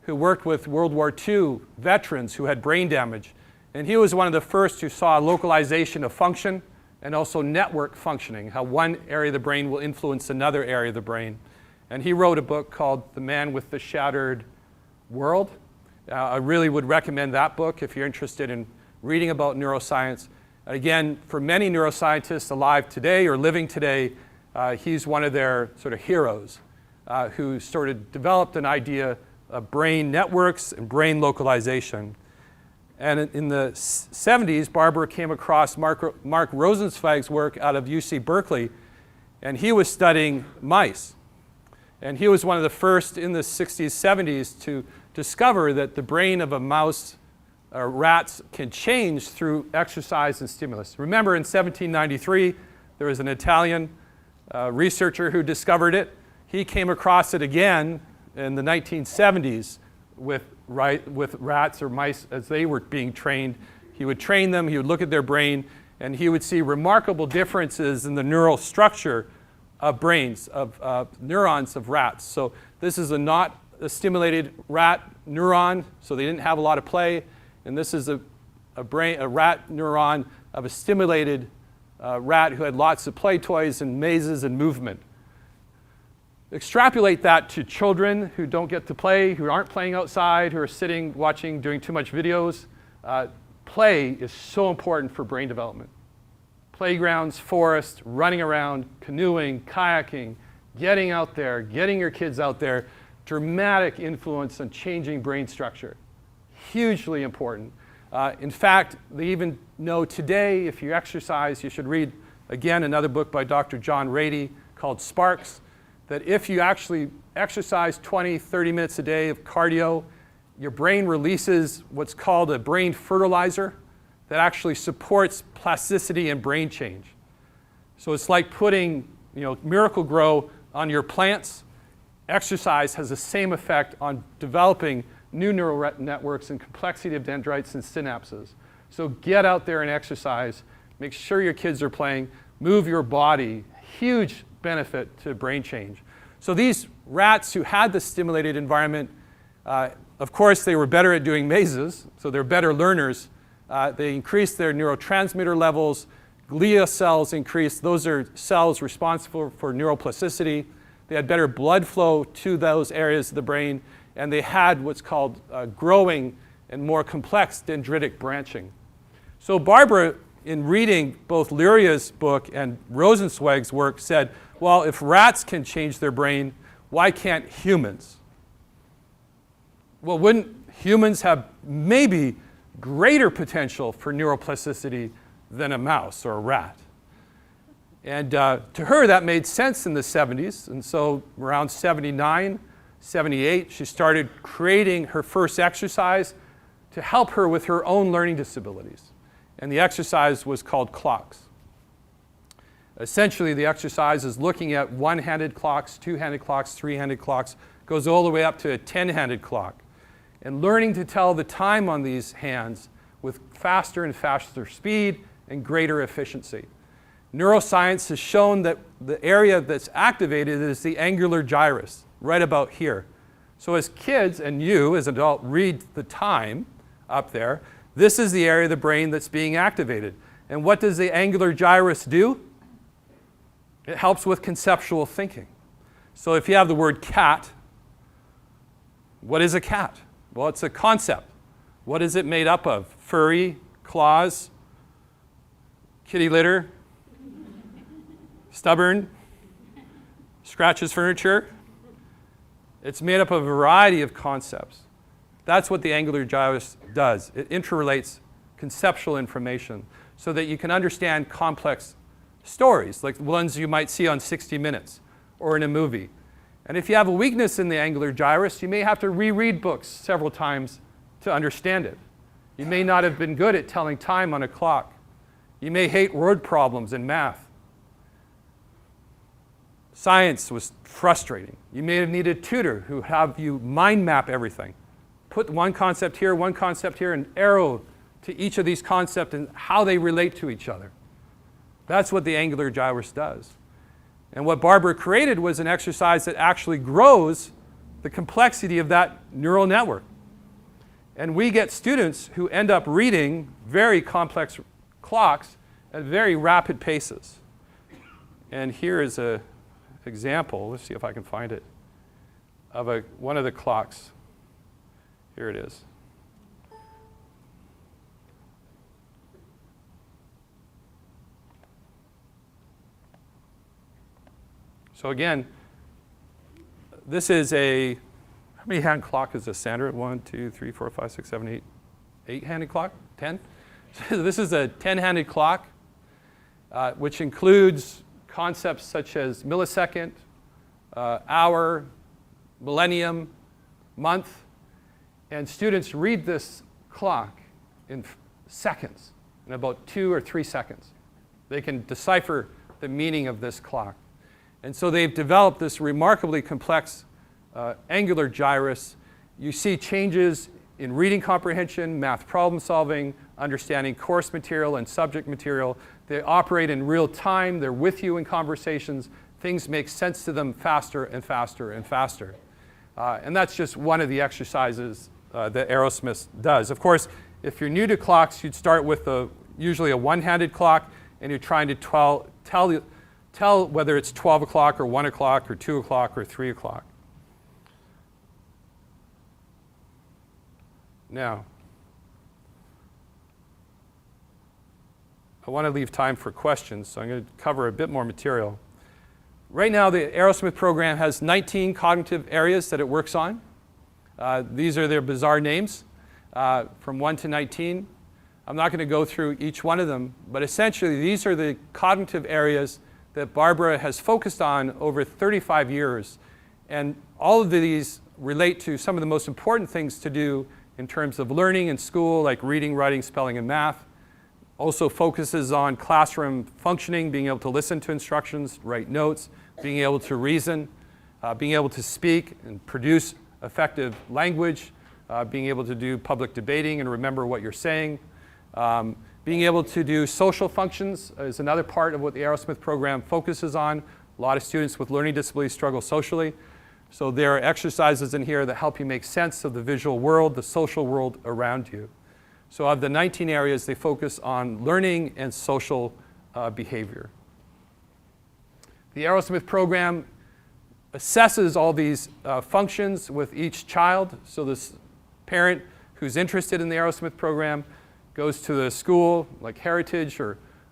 who worked with World War II veterans who had brain damage. And he was one of the first who saw localization of function and also network functioning, how one area of the brain will influence another area of the brain. And he wrote a book called The Man with the Shattered World. I really would recommend that book if you're interested in reading about neuroscience. Again, for many neuroscientists alive today or living today, he's one of their sort of heroes who sort of developed an idea of brain networks and brain localization. And in the 70s, Barbara came across Mark Rosenzweig's work out of UC Berkeley, and he was studying mice. And he was one of the first in the 60s, 70s to discover that the brain of a mouse or rats can change through exercise and stimulus. Remember, in 1793, there was an Italian researcher who discovered it. He came across it again in the 1970s with rats or mice as they were being trained. He would train them, he would look at their brain, and he would see remarkable differences in the neural structure of brains, of neurons of rats. So this is not a stimulated rat neuron, so they didn't have a lot of play. And this is a rat neuron of a stimulated rat who had lots of play toys and mazes and movement. Extrapolate that to children who don't get to play, who aren't playing outside, who are sitting, watching, doing too much videos. Play is so important for brain development. Playgrounds, forests, running around, canoeing, kayaking, getting out there, getting your kids out there, dramatic influence on changing brain structure. Hugely important. In fact, they even know today, if you exercise, you should read, again, another book by Dr. John Rady called Sparks, that if you actually exercise 20, 30 minutes a day of cardio, your brain releases what's called a brain fertilizer that actually supports plasticity and brain change. So it's like putting, Miracle Grow on your plants. Exercise has the same effect on developing new neural networks and complexity of dendrites and synapses. So get out there and exercise. Make sure your kids are playing. Move your body. Huge benefit to brain change. So these rats who had the stimulated environment, of course, they were better at doing mazes, so they're better learners. They increase their neurotransmitter levels. Glia cells increase. Those are cells responsible for neuroplasticity. They had better blood flow to those areas of the brain, and they had what's called growing and more complex dendritic branching. So Barbara, in reading both Luria's book and Rosenzweig's work, said, well, if rats can change their brain, why can't humans? Well, wouldn't humans have maybe greater potential for neuroplasticity than a mouse or a rat? And to her, that made sense in the 70s. And so around 79, 78, she started creating her first exercise to help her with her own learning disabilities. And the exercise was called clocks. Essentially, the exercise is looking at one-handed clocks, two-handed clocks, three-handed clocks, goes all the way up to a 10-handed clock. And learning to tell the time on these hands with faster and faster speed and greater efficiency. Neuroscience has shown that the area that's activated is the angular gyrus, right about here. So as kids, and you as an adult, read the time up there, this is the area of the brain that's being activated. And what does the angular gyrus do? It helps with conceptual thinking. So if you have the word cat, what is a cat? Well, it's a concept. What is it made up of? Furry, claws, kitty litter, stubborn, scratches furniture. It's made up of a variety of concepts. That's what the angular gyrus does. It interrelates conceptual information so that you can understand complex stories, like the ones you might see on 60 Minutes or in a movie. And if you have a weakness in the angular gyrus, you may have to reread books several times to understand it. You may not have been good at telling time on a clock. You may hate word problems in math. Science was frustrating. You may have needed a tutor who have you mind map everything. Put one concept here, and arrow to each of these concepts and how they relate to each other. That's what the angular gyrus does. And what Barbara created was an exercise that actually grows the complexity of that neural network. And we get students who end up reading very complex clocks at very rapid paces. And here is an example, let's see if I can find it, of one of the clocks. Here it is. So again, this is how many hand clock is this, Sandra? 1, 2, 3, 4, 5, 6, 7, 8. 8-handed clock? 10? So this is a 10-handed clock, which includes concepts such as millisecond, hour, millennium, month. And students read this clock in seconds, in about 2 or 3 seconds. They can decipher the meaning of this clock. And so they've developed this remarkably complex angular gyrus. You see changes in reading comprehension, math problem solving, understanding course material and subject material. They operate in real time. They're with you in conversations. Things make sense to them faster and faster and faster. And that's just one of the exercises that Arrowsmith does. Of course, if you're new to clocks, you'd start with usually a one-handed clock, and you're trying to tell whether it's 12 o'clock or 1 o'clock or 2 o'clock or 3 o'clock. Now, I want to leave time for questions, so I'm going to cover a bit more material. Right now, the Arrowsmith program has 19 cognitive areas that it works on. These are their bizarre names, from 1 to 19. I'm not going to go through each one of them, but essentially these are the cognitive areas that Barbara has focused on over 35 years. And all of these relate to some of the most important things to do in terms of learning in school, like reading, writing, spelling, and math. Also focuses on classroom functioning, being able to listen to instructions, write notes, being able to reason, being able to speak and produce effective language, being able to do public debating and remember what you're saying. Being able to do social functions is another part of what the Arrowsmith program focuses on. A lot of students with learning disabilities struggle socially. So there are exercises in here that help you make sense of the visual world, the social world around you. So of the 19 areas, they focus on learning and social behavior. The Arrowsmith program assesses all these functions with each child. So this parent who's interested in the Arrowsmith program goes to the school like Heritage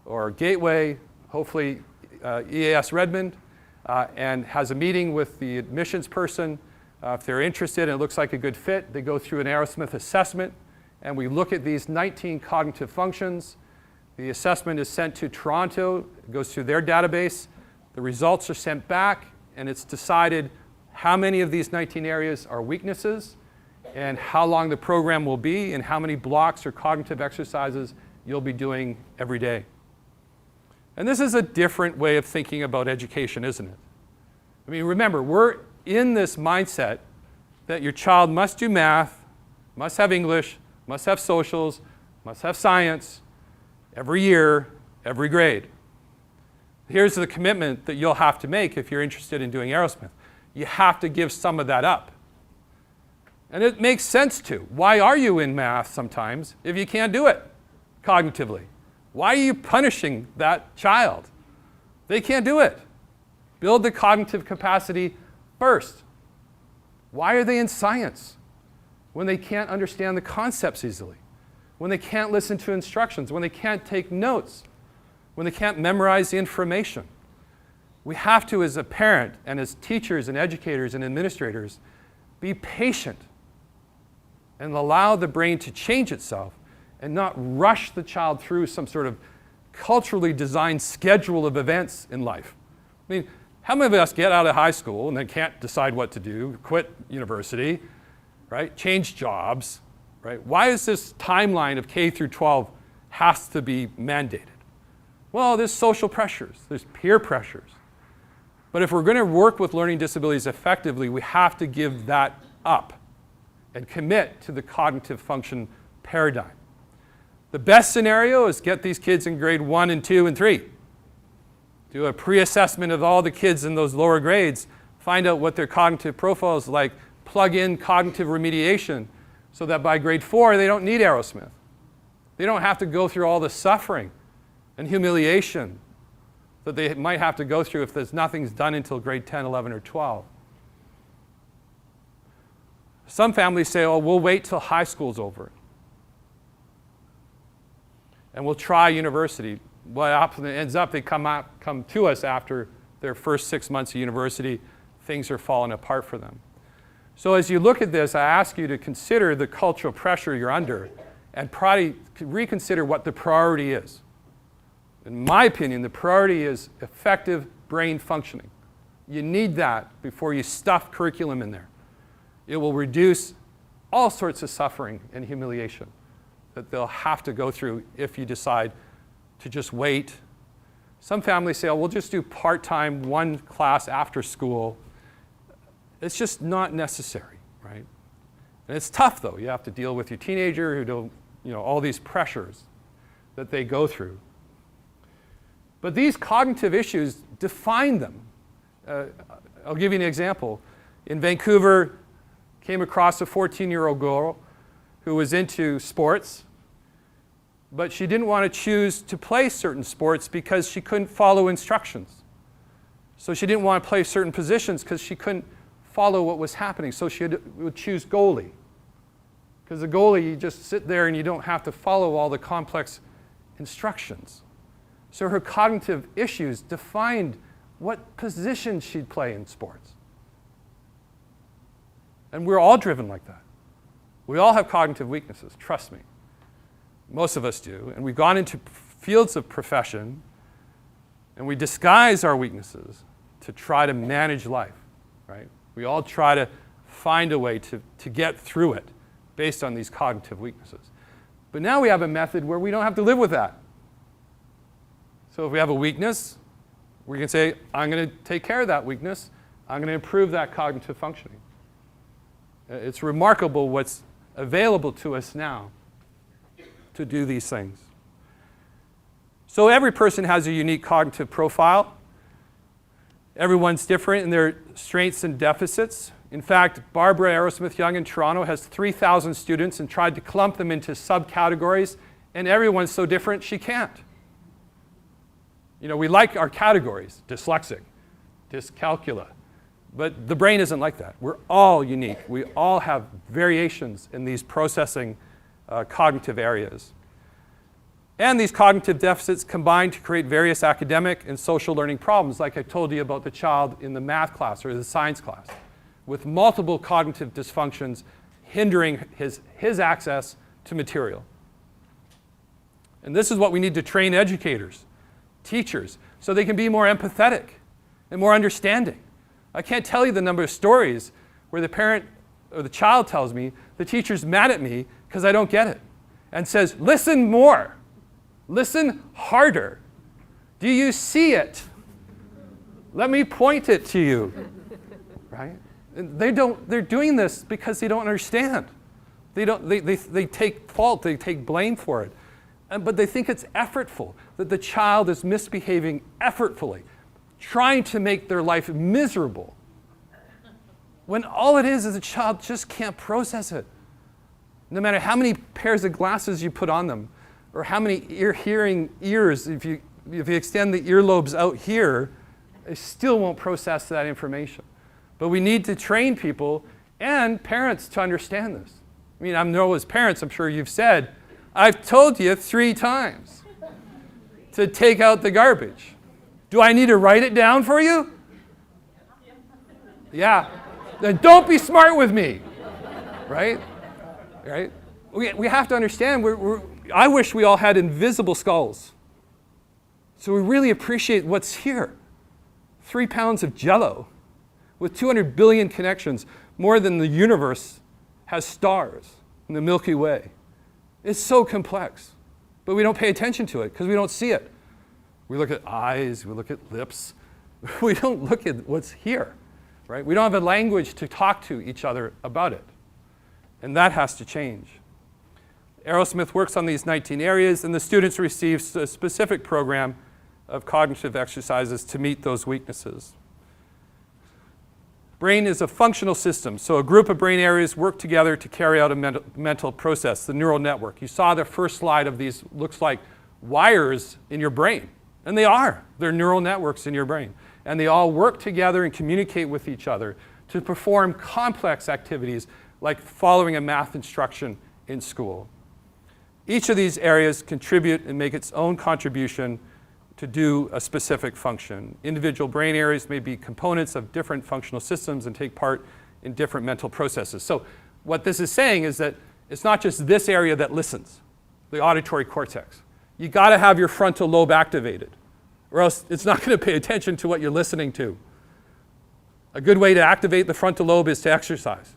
or Gateway, hopefully EAS Redmond, and has a meeting with the admissions person. If they're interested and it looks like a good fit, they go through an Arrowsmith assessment, and we look at these 19 cognitive functions. The assessment is sent to Toronto, it goes through their database. The results are sent back, and it's decided how many of these 19 areas are weaknesses, and how long the program will be, and how many blocks or cognitive exercises you'll be doing every day. And this is a different way of thinking about education, isn't it? I mean, remember, we're in this mindset that your child must do math, must have English, must have socials, must have science, every year, every grade. Here's the commitment that you'll have to make if you're interested in doing Arrowsmith. You have to give some of that up. And it makes sense to. Why are you in math sometimes if you can't do it cognitively? Why are you punishing that child? They can't do it. Build the cognitive capacity first. Why are they in science when they can't understand the concepts easily? When they can't listen to instructions? When they can't take notes? When they can't memorize the information? We have to, as a parent and as teachers and educators and administrators, be patient and allow the brain to change itself and not rush the child through some sort of culturally designed schedule of events in life. I mean, how many of us get out of high school and then can't decide what to do, quit university, right? Change jobs, right? Why is this timeline of K through 12 has to be mandated? Well, there's social pressures, there's peer pressures. But if we're going to work with learning disabilities effectively, we have to give that up and commit to the cognitive function paradigm. The best scenario is get these kids in grade 1 and 2 and 3. Do a pre-assessment of all the kids in those lower grades, find out what their cognitive profile is like, plug in cognitive remediation so that by grade 4 they don't need Arrowsmith. They don't have to go through all the suffering and humiliation that they might have to go through if there's nothing's done until grade 10, 11, or 12. Some families say, oh, we'll wait till high school's over. And we'll try university. What ends up, they come to us after their first 6 months of university, things are falling apart for them. So as you look at this, I ask you to consider the cultural pressure you're under and probably reconsider what the priority is. In my opinion, the priority is effective brain functioning. You need that before you stuff curriculum in there. It will reduce all sorts of suffering and humiliation that they'll have to go through if you decide to just wait. Some families say, oh, we'll just do part-time, one class after school. It's just not necessary, right? And it's tough, though. You have to deal with your teenager who don't, all these pressures that they go through. But these cognitive issues define them. I'll give you an example. In Vancouver, came across a 14-year-old girl who was into sports, but she didn't want to choose to play certain sports because she couldn't follow instructions. So she didn't want to play certain positions because she couldn't follow what was happening. So she would choose goalie. Because the goalie, you just sit there and you don't have to follow all the complex instructions. So her cognitive issues defined what position she'd play in sports. And we're all driven like that. We all have cognitive weaknesses, trust me. Most of us do. And we've gone into fields of profession and we disguise our weaknesses to try to manage life, right? We all try to find a way to get through it based on these cognitive weaknesses. But now we have a method where we don't have to live with that. So if we have a weakness, we can say, I'm going to take care of that weakness. I'm going to improve that cognitive functioning. It's remarkable what's available to us now to do these things. So every person has a unique cognitive profile. Everyone's different in their strengths and deficits. In fact, Barbara Arrowsmith Young in Toronto has 3,000 students and tried to clump them into subcategories, and everyone's so different she can't. You know, we like our categories, dyslexic, dyscalculia, but the brain isn't like that. We're all unique. We all have variations in these processing cognitive areas. And these cognitive deficits combine to create various academic and social learning problems, like I told you about the child in the math class or the science class, with multiple cognitive dysfunctions hindering his access to material. And this is what we need to train educators, teachers, so they can be more empathetic and more understanding. I can't tell you the number of stories where the parent or the child tells me the teacher's mad at me because I don't get it and says, listen more, listen harder. Do you see it? Let me point it to you, right? They're doing this because they don't understand. They take fault, they take blame for it. But they think it's effortful, that the child is misbehaving effortfully, trying to make their life miserable. When all it is a child just can't process it. No matter how many pairs of glasses you put on them, or how many hearing ears, if you extend the earlobes out here, they still won't process that information. But we need to train people and parents to understand this. I mean, I know as parents, I'm sure you've said, I've told you 3 times to take out the garbage. Do I need to write it down for you? Yeah. Then don't be smart with me, right? Right? We have to understand, I wish we all had invisible skulls. So we really appreciate what's here. 3 pounds of Jell-O with 200 billion connections, more than the universe has stars in the Milky Way. It's so complex, but we don't pay attention to it because we don't see it. We look at eyes, we look at lips. We don't look at what's here, right? We don't have a language to talk to each other about it. And that has to change. Arrowsmith works on these 19 areas, and the students receive a specific program of cognitive exercises to meet those weaknesses. Brain is a functional system, so a group of brain areas work together to carry out a mental process, the neural network. You saw the first slide of these, looks like wires in your brain, and they are. They're neural networks in your brain, and they all work together and communicate with each other to perform complex activities like following a math instruction in school. Each of these areas contribute and make its own contribution to do a specific function. Individual brain areas may be components of different functional systems and take part in different mental processes. So what this is saying is that it's not just this area that listens, the auditory cortex. You got to have your frontal lobe activated, or else it's not going to pay attention to what you're listening to. A good way to activate the frontal lobe is to exercise.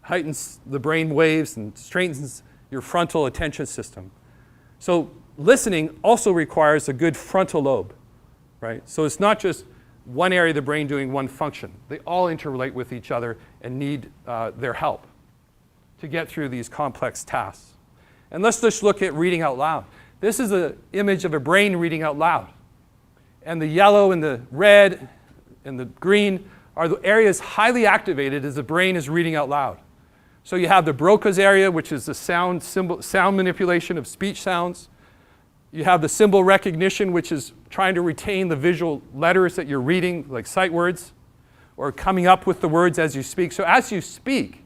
Heightens the brain waves and strengthens your frontal attention system. So listening also requires a good frontal lobe, right? So it's not just one area of the brain doing one function. They all interrelate with each other and need their help to get through these complex tasks. And let's just look at reading out loud. This is an image of a brain reading out loud. And the yellow and the red and the green are the areas highly activated as the brain is reading out loud. So you have the Broca's area, which is the sound manipulation of speech sounds. You have the symbol recognition, which is trying to retain the visual letters that you're reading, like sight words, or coming up with the words as you speak. So as you speak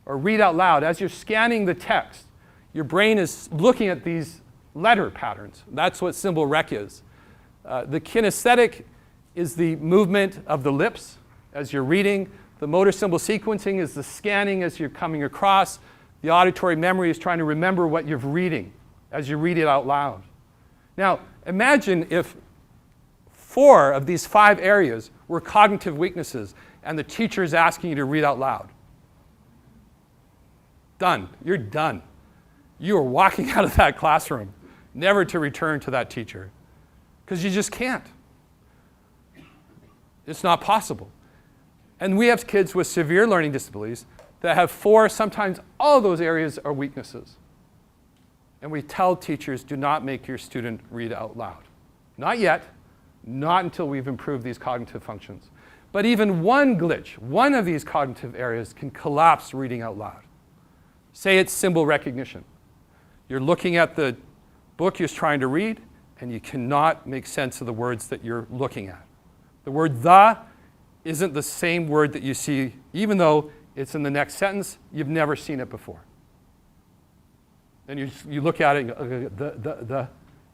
or read out loud, as you're scanning the text, your brain is looking at these letter patterns. That's what symbol rec is. The kinesthetic is the movement of the lips as you're reading. The motor symbol sequencing is the scanning as you're coming across. The auditory memory is trying to remember what you're reading as you read it out loud. Now, imagine if 4 of these 5 areas were cognitive weaknesses and the teacher is asking you to read out loud. Done. You're done. You are walking out of that classroom, never to return to that teacher, because you just can't. It's not possible. And we have kids with severe learning disabilities that have 4, sometimes all of those areas are weaknesses. And we tell teachers, do not make your student read out loud. Not yet, not until we've improved these cognitive functions. But even one glitch, one of these cognitive areas can collapse reading out loud. Say it's symbol recognition. You're looking at the book you're trying to read, and you cannot make sense of the words that you're looking at. The word the isn't the same word that you see, even though it's in the next sentence, you've never seen it before. And you look at it and go,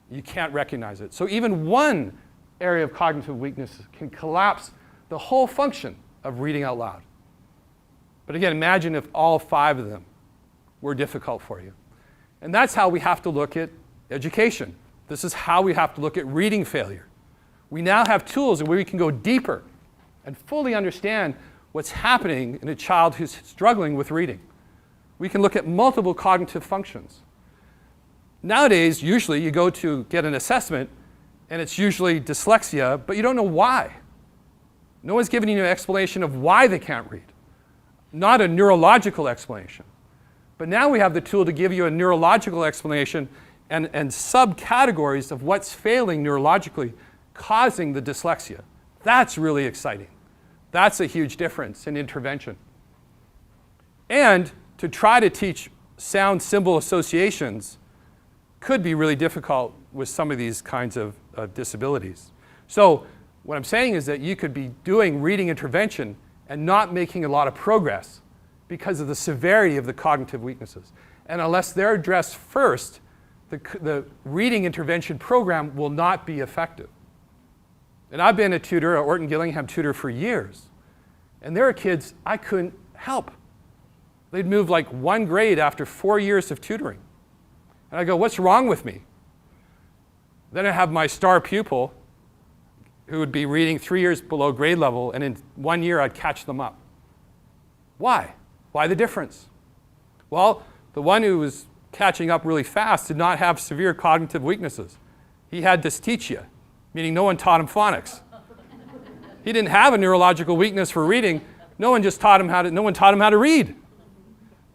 you can't recognize it. So even one area of cognitive weakness can collapse the whole function of reading out loud. But again, imagine if all 5 of them were difficult for you. And that's how we have to look at education. This is how we have to look at reading failure. We now have tools where we can go deeper and fully understand what's happening in a child who's struggling with reading. We can look at multiple cognitive functions. Nowadays, usually you go to get an assessment, and it's usually dyslexia, but you don't know why. No one's giving you an explanation of why they can't read, not a neurological explanation. But now we have the tool to give you a neurological explanation and subcategories of what's failing neurologically, causing the dyslexia. That's really exciting. That's a huge difference in intervention. And to try to teach sound symbol associations could be really difficult with some of these kinds of disabilities. So what I'm saying is that you could be doing reading intervention and not making a lot of progress because of the severity of the cognitive weaknesses. And unless they're addressed first, the reading intervention program will not be effective. And I've been a tutor, an Orton Gillingham tutor for years. And there are kids I couldn't help. They'd move like 1 grade after 4 years of tutoring. And I go, what's wrong with me? Then I have my star pupil who would be reading 3 years below grade level, and in 1 year I'd catch them up. Why? Why the difference? Well, the one who was catching up really fast did not have severe cognitive weaknesses. He had dysteachia, meaning no one taught him phonics. He didn't have a neurological weakness for reading. No one taught him how to read.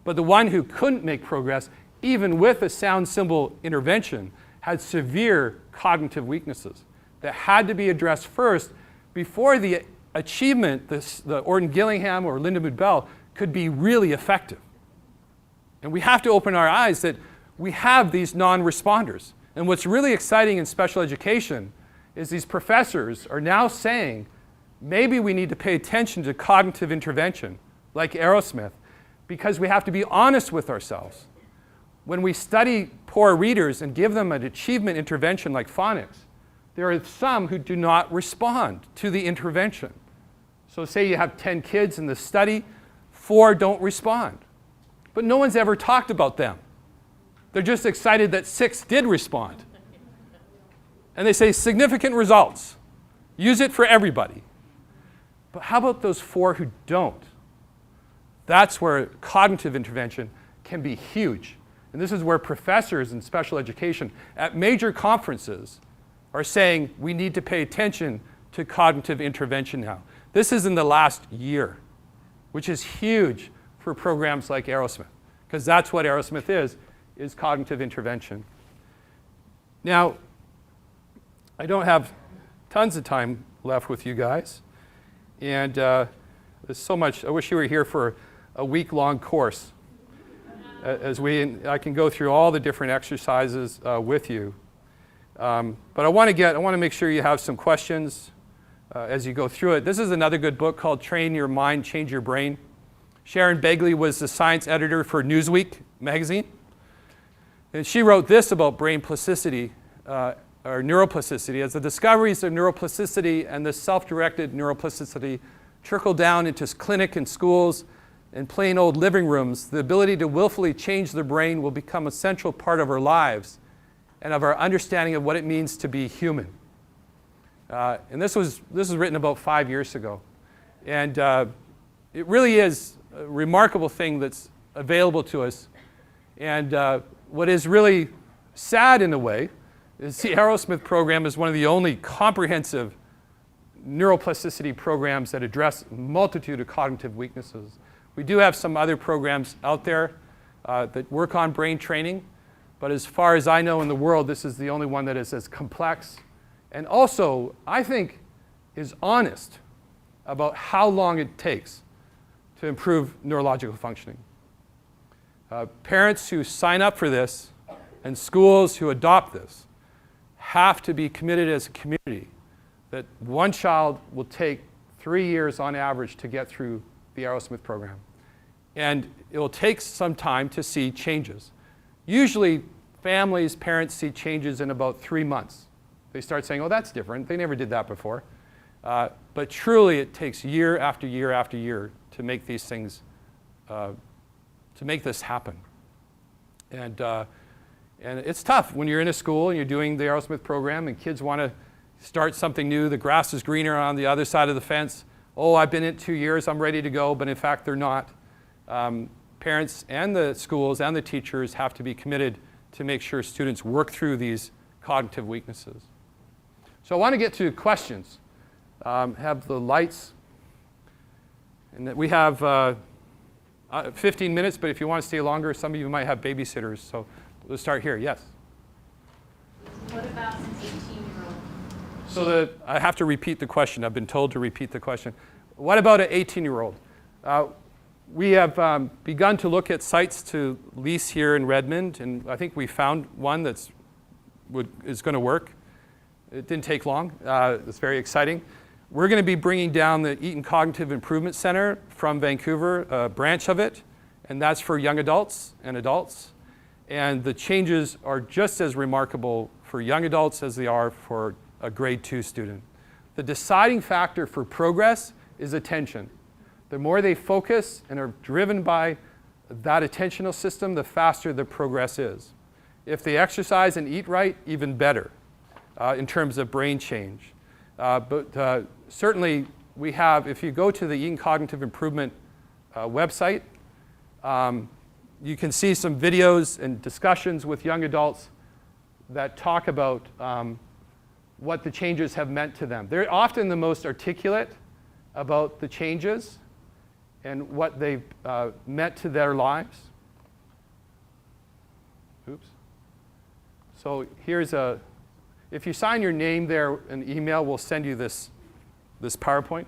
But the one who couldn't make progress, even with a sound symbol intervention, had severe cognitive weaknesses that had to be addressed first before the achievement, the Orton Gillingham or Linda Bell, could be really effective. And we have to open our eyes that we have these non-responders. And what's really exciting in special education is these professors are now saying, maybe we need to pay attention to cognitive intervention, like Arrowsmith, because we have to be honest with ourselves. When we study poor readers and give them an achievement intervention like phonics, there are some who do not respond to the intervention. So say you have 10 kids in the study, 4 don't respond. But no one's ever talked about them. They're just excited that 6 did respond. And they say, significant results. Use it for everybody. But how about those 4 who don't? That's where cognitive intervention can be huge. And this is where professors in special education at major conferences are saying we need to pay attention to cognitive intervention now. This is in the last year, which is huge for programs like Arrowsmith, because that's what Arrowsmith is cognitive intervention. Now, I don't have tons of time left with you guys, and there's so much. I wish you were here for a week-long course. I can go through all the different exercises with you. But I want to make sure you have some questions as you go through it. This is another good book called Train Your Mind, Change Your Brain. Sharon Begley was the science editor for Newsweek magazine. And she wrote this about brain plasticity, or neuroplasticity. As the discoveries of neuroplasticity and the self-directed neuroplasticity trickle down into clinic and schools and plain old living rooms, the ability to willfully change the brain will become a central part of our lives and of our understanding of what it means to be human. And this was written about 5 years ago. And it really is a remarkable thing that's available to us. And what is really sad in a way is the Arrowsmith program is one of the only comprehensive neuroplasticity programs that address a multitude of cognitive weaknesses. We do have some other programs out there that work on brain training, but as far as I know in the world, this is the only one that is as complex and also, I think, is honest about how long it takes to improve neurological functioning. Parents who sign up for this and schools who adopt this have to be committed as a community that one child will take 3 years on average to get through the Arrowsmith program. And it will take some time to see changes. Usually, families, parents see changes in about 3 months. They start saying, oh, that's different. They never did that before. But truly, it takes year after year after year to make these things, to make this happen. And it's tough when you're in a school and you're doing the Arrowsmith program and kids want to start something new. The grass is greener on the other side of the fence. Oh, I've been in it 2 years, I'm ready to go, but in fact, they're not. Parents and the schools and the teachers have to be committed to make sure students work through these cognitive weaknesses. So I want to get to questions. Have the lights. And we have 15 minutes, but if you want to stay longer, some of you might have babysitters. So let's start here. Yes? What about an 18-year-old? So I have to repeat the question. I've been told to repeat the question. What about an 18-year-old? We have begun to look at sites to lease here in Redmond, and I think we found one is going to work. It didn't take long. It's very exciting. We're going to be bringing down the Eaton Cognitive Improvement Center from Vancouver, a branch of it, and that's for young adults and adults. And the changes are just as remarkable for young adults as they are for a grade 2 student. The deciding factor for progress is attention. The more they focus and are driven by that attentional system, the faster the progress is. If they exercise and eat right, even better in terms of brain change. But certainly we have, if you go to the Eaton Cognitive Improvement website, you can see some videos and discussions with young adults that talk about what the changes have meant to them. They're often the most articulate about the changes and what they've meant to their lives. Oops. So here's if you sign your name there, an email will send you this PowerPoint.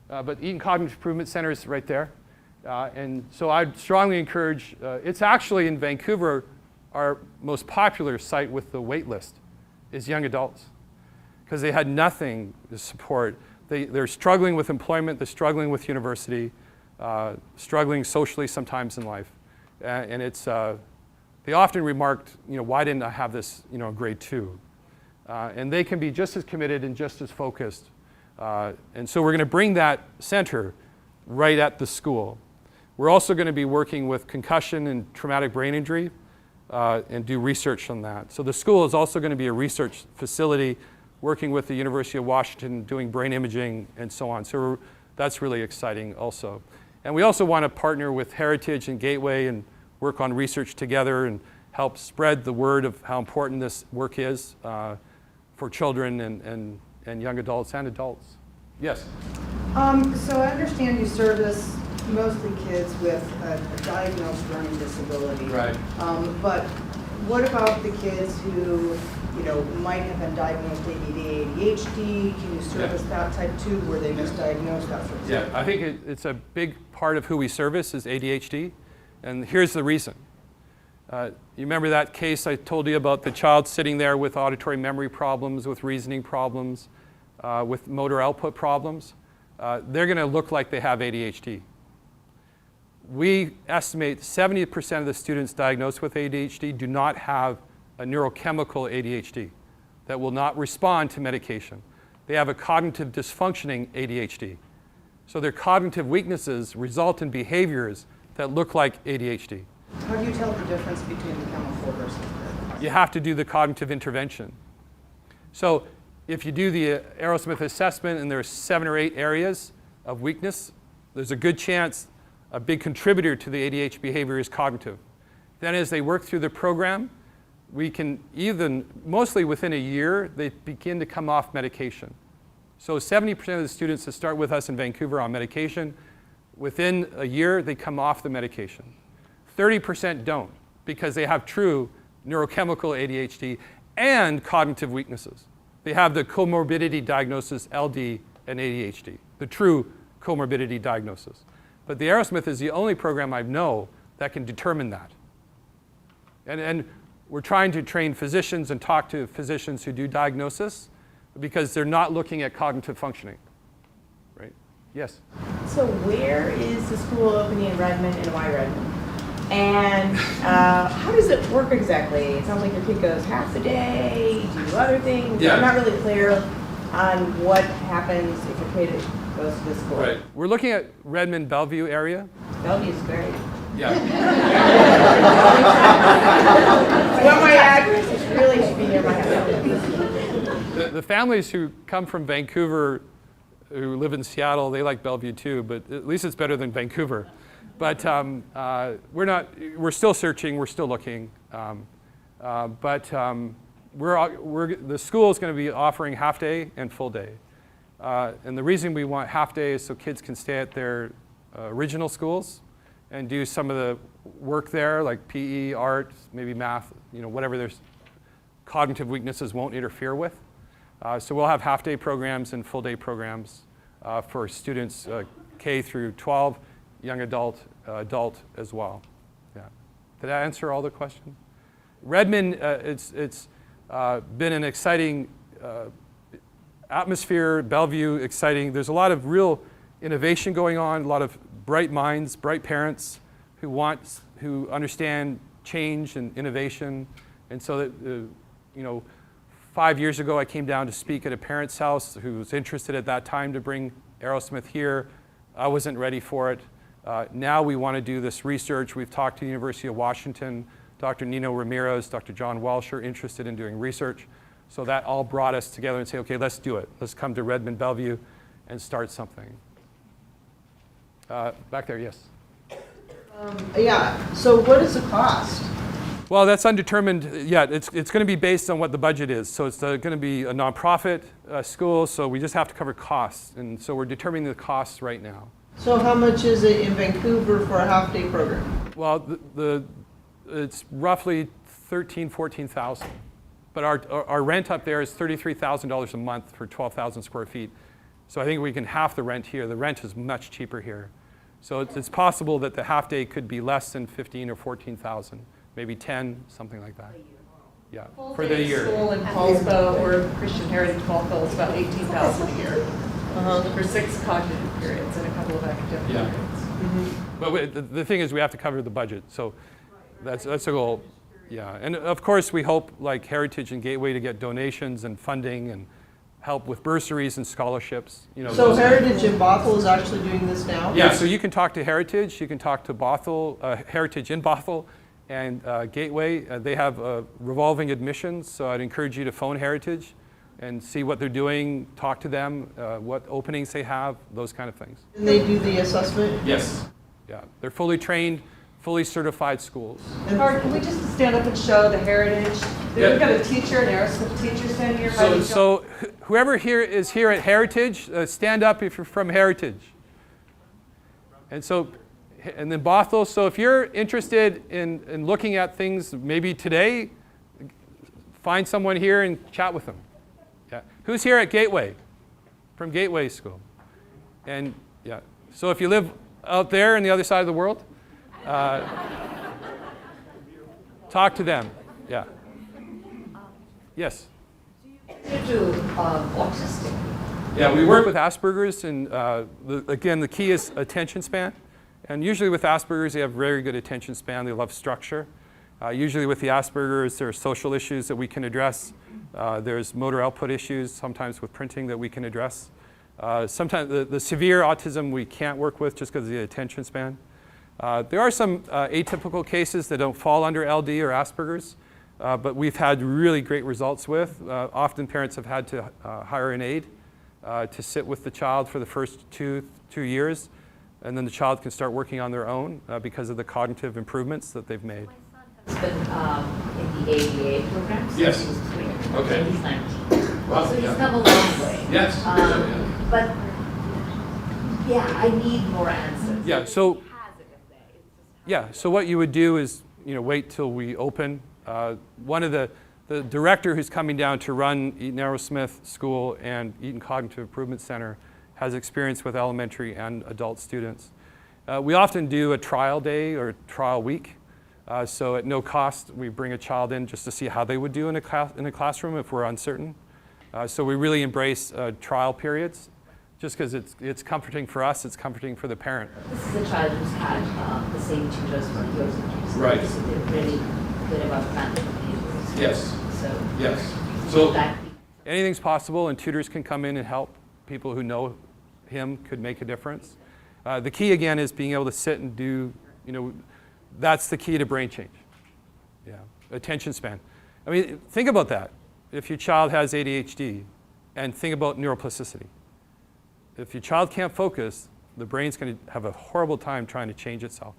But Eaton Cognitive Improvement Center is right there. And so I'd strongly encourage, it's actually in Vancouver, our most popular site with the wait list is young adults. Because they had nothing to support. They're struggling with employment, they're struggling with university, struggling socially sometimes in life. And it's, they often remarked, why didn't I have this, in grade 2? And they can be just as committed and just as focused. And so we're going to bring that center right at the school. We're also going to be working with concussion and traumatic brain injury and do research on that. So the school is also going to be a research facility working with the University of Washington, doing brain imaging and so on. So that's really exciting also. And we also want to partner with Heritage and Gateway and work on research together and help spread the word of how important this work is for children and young adults and adults. Yes? So I understand you service mostly kids with a diagnosed learning disability. Right. But what about the kids who, might have been diagnosed ADD, ADHD? Can you service that type too, where they misdiagnosed that sort of thing? Yeah, I think it's a big part of who we service is ADHD, and here's the reason. You remember that case I told you about the child sitting there with auditory memory problems, with reasoning problems, with motor output problems? They're going to look like they have ADHD. We estimate 70% of the students diagnosed with ADHD do not have a neurochemical ADHD that will not respond to medication. They have a cognitive dysfunctioning ADHD. So their cognitive weaknesses result in behaviors that look like ADHD. How do you tell the difference between the chemical versus the... You have to do the cognitive intervention. So if you do the Arrowsmith assessment and there's 7 or 8 areas of weakness, there's a good chance a big contributor to the ADHD behavior is cognitive. Then as they work through the program, we can mostly within a year, they begin to come off medication. So 70% of the students that start with us in Vancouver on medication, within a year, they come off the medication. 30% don't, because they have true neurochemical ADHD and cognitive weaknesses. They have the comorbidity diagnosis, LD and ADHD, the true comorbidity diagnosis. But the Arrowsmith is the only program I know that can determine that. And we're trying to train physicians and talk to physicians who do diagnosis because they're not looking at cognitive functioning, right? Yes? So where is the school opening in Redmond and why Redmond? And how does it work exactly? It sounds like your kid goes half the day, do other things. Yeah. I'm not really clear on what happens if a kid goes to this school. Right. We're looking at Redmond, Bellevue area. Bellevue's great. Yeah. What my address is really should be near my house. The families who come from Vancouver, who live in Seattle, they like Bellevue too, but at least it's better than Vancouver. But we're still searching, we're still looking. The school is going to be offering half day and full day. And the reason we want half day is so kids can stay at their original schools and do some of the work there, like PE, art, maybe math, whatever their cognitive weaknesses won't interfere with. So we'll have half day programs and full day programs for students K through 12, young adult as well. Yeah. Did I answer all the questions? Redmond, it's been an exciting atmosphere. Bellevue, exciting. There's a lot of real innovation going on, a lot of bright minds, bright parents who understand change and innovation. And so that, 5 years ago I came down to speak at a parent's house who was interested at that time to bring Arrowsmith here. I wasn't ready for it. Now we want to do this research. We've talked to the University of Washington. Dr. Nino Ramirez, Dr. John Welsh are interested in doing research. So that all brought us together and say, okay, let's do it. Let's come to Redmond, Bellevue and start something. Back there, yes. Yeah, so what is the cost? Well, that's undetermined yet. It's going to be based on what the budget is. So it's going to be a nonprofit school, so we just have to cover costs. And so we're determining the costs right now. So how much is it in Vancouver for a half-day program? Well, it's roughly $14,000. But our rent up there is $33,000 a month for 12,000 square feet. So I think we can half the rent here. The rent is much cheaper here. So it's possible that the half day could be less than 15 or 14,000, maybe 10, something like that. Yeah, for the year. School in Paulsbo or Christian Heritage Paulsbo is about $18,000 a year for 6 cognitive periods and a couple of academic periods. Mm-hmm. But the thing is, we have to cover the budget. So that's a goal. Yeah, and of course we hope, like Heritage and Gateway, to get donations and funding and help with bursaries and scholarships. So Heritage in Bothell is actually doing this now? Yeah, so you can talk to Heritage, you can talk to Bothell, Heritage in Bothell, and Gateway. They have revolving admissions, so I'd encourage you to phone Heritage and see what they're doing, talk to them, what openings they have, those kind of things. And they do the assessment? Yes. Yeah, they're fully trained, fully certified schools. Mark, can we just stand up and show the heritage? We've got a teacher, an Arrowsmith teacher standing here. So whoever here is here at Heritage, stand up if you're from Heritage. And then Bothell, so if you're interested in looking at things maybe today, find someone here and chat with them. Yeah. Who's here at Gateway? From Gateway School. And yeah, so if you live out there on the other side of the world, talk to them. Yeah. Yes. You do autistic. Yeah, we work with Asperger's, and again, the key is attention span. And usually with Asperger's, they have very good attention span. They love structure. Usually with the Asperger's, there are social issues that we can address. There's motor output issues, sometimes with printing, that we can address. Sometimes the severe autism we can't work with just because of the attention span. There are some atypical cases that don't fall under LD or Asperger's, but we've had really great results with. Often parents have had to hire an aide to sit with the child for the first two years, and then the child can start working on their own because of the cognitive improvements that they've made. He's been in the ABA program since Yes. he was 3. Okay. And he's 19. Wow, So he's yeah. come a long way. Yes. But yeah, I need more answers. Yeah, so what you would do is wait till we open. One of the The director who's coming down to run Eaton Arrowsmith School and Eaton Cognitive Improvement Center has experience with elementary and adult students. We often do a trial day or trial week. So at no cost, we bring a child in just to see how they would do in a classroom if we're uncertain. So we really embrace trial periods, just because it's comforting for us, it's comforting for the parent. This is a child who's had the same tutors for years and years. Right. So they're really good about planning behaviors. Yes. So Yes. So that anything's possible, and tutors can come in and help. People who know him could make a difference. The key, again, is being able to sit and do, that's the key to brain change. Yeah, attention span. I mean, think about that. If your child has ADHD, and think about neuroplasticity. If your child can't focus, the brain's going to have a horrible time trying to change itself.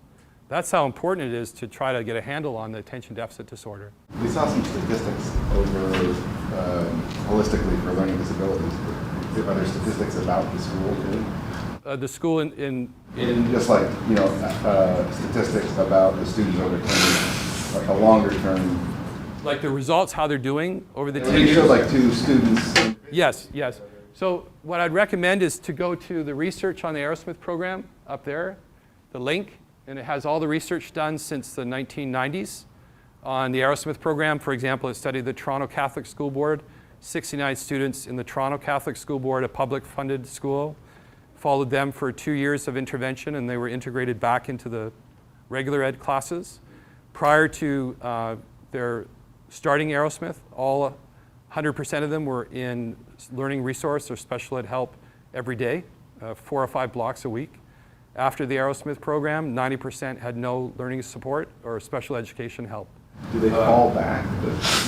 That's how important it is to try to get a handle on the attention deficit disorder. We saw some statistics over holistically for learning disabilities. Are there statistics about the school too? The school in Just like, statistics about the students over 10 years, like a longer term. like the results, how they're doing over the 10 You years. showed like 2 students. Yes, yes. So what I'd recommend is to go to the research on the Arrowsmith program up there, the link, and it has all the research done since the 1990s on the Arrowsmith program. For example, it studied the Toronto Catholic School Board, 69 students in the Toronto Catholic School Board, a public funded school, followed them for 2 years of intervention, and they were integrated back into the regular ed classes. Prior to their starting Arrowsmith, all 100% of them were in learning resource or special ed help every day, 4 or 5 blocks a week. After the Arrowsmith program, 90% had no learning support or special education help. Do they fall back?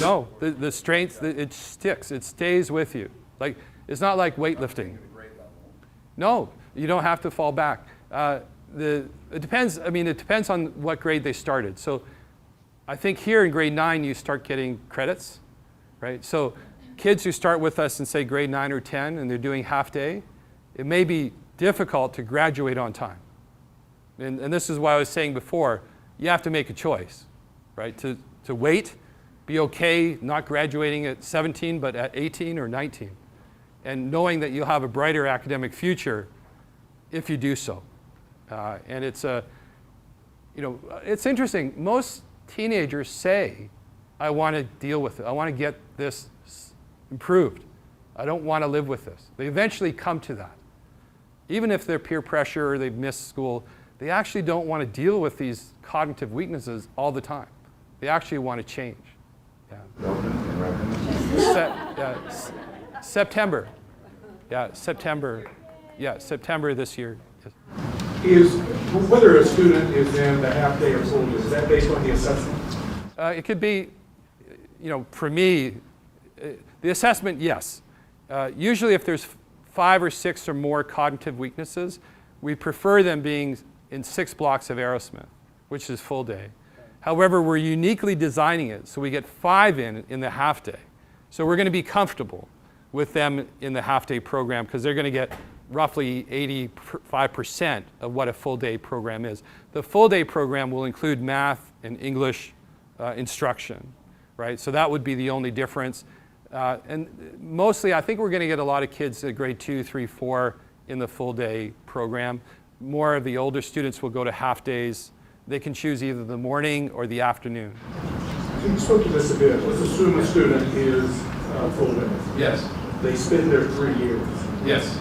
No, the strength, it sticks, it stays with you. Like, it's not like weightlifting. No, you don't have to fall back. It depends on what grade they started. So I think here in grade 9, you start getting credits, right? So kids who start with us in, say, grade 9 or 10, and they're doing half day, it may be difficult to graduate on time. And this is why I was saying before, you have to make a choice, right? To wait, be okay not graduating at 17, but at 18 or 19. And knowing that you'll have a brighter academic future if you do so. And it's interesting. Most teenagers say, I want to deal with it. I want to get this improved. I don't want to live with this. They eventually come to that. Even if they're peer pressure or they've missed school, they actually don't want to deal with these cognitive weaknesses all the time. They actually want to change. Yeah. September. Yeah, September. Yeah, September this year. Yes. Is whether a student is in the half day or full day, is that based on the assessment? It could be, for me, the assessment, yes. Usually if there's 5 or 6 or more cognitive weaknesses, we prefer them being in 6 blocks of Arrowsmith, which is full day. However, we're uniquely designing it so we get 5 in the half day. So we're going to be comfortable with them in the half day program because they're going to get roughly 85% of what a full day program is. The full day program will include math and English instruction, right? So that would be the only difference. And mostly, I think we're going to get a lot of kids at grade 2, 3, 4 in the full day program. More of the older students will go to half days. They can choose either the morning or the afternoon. You spoke to this a bit. Let's assume a student is full day. Yes. They spend their 3 years. Yes.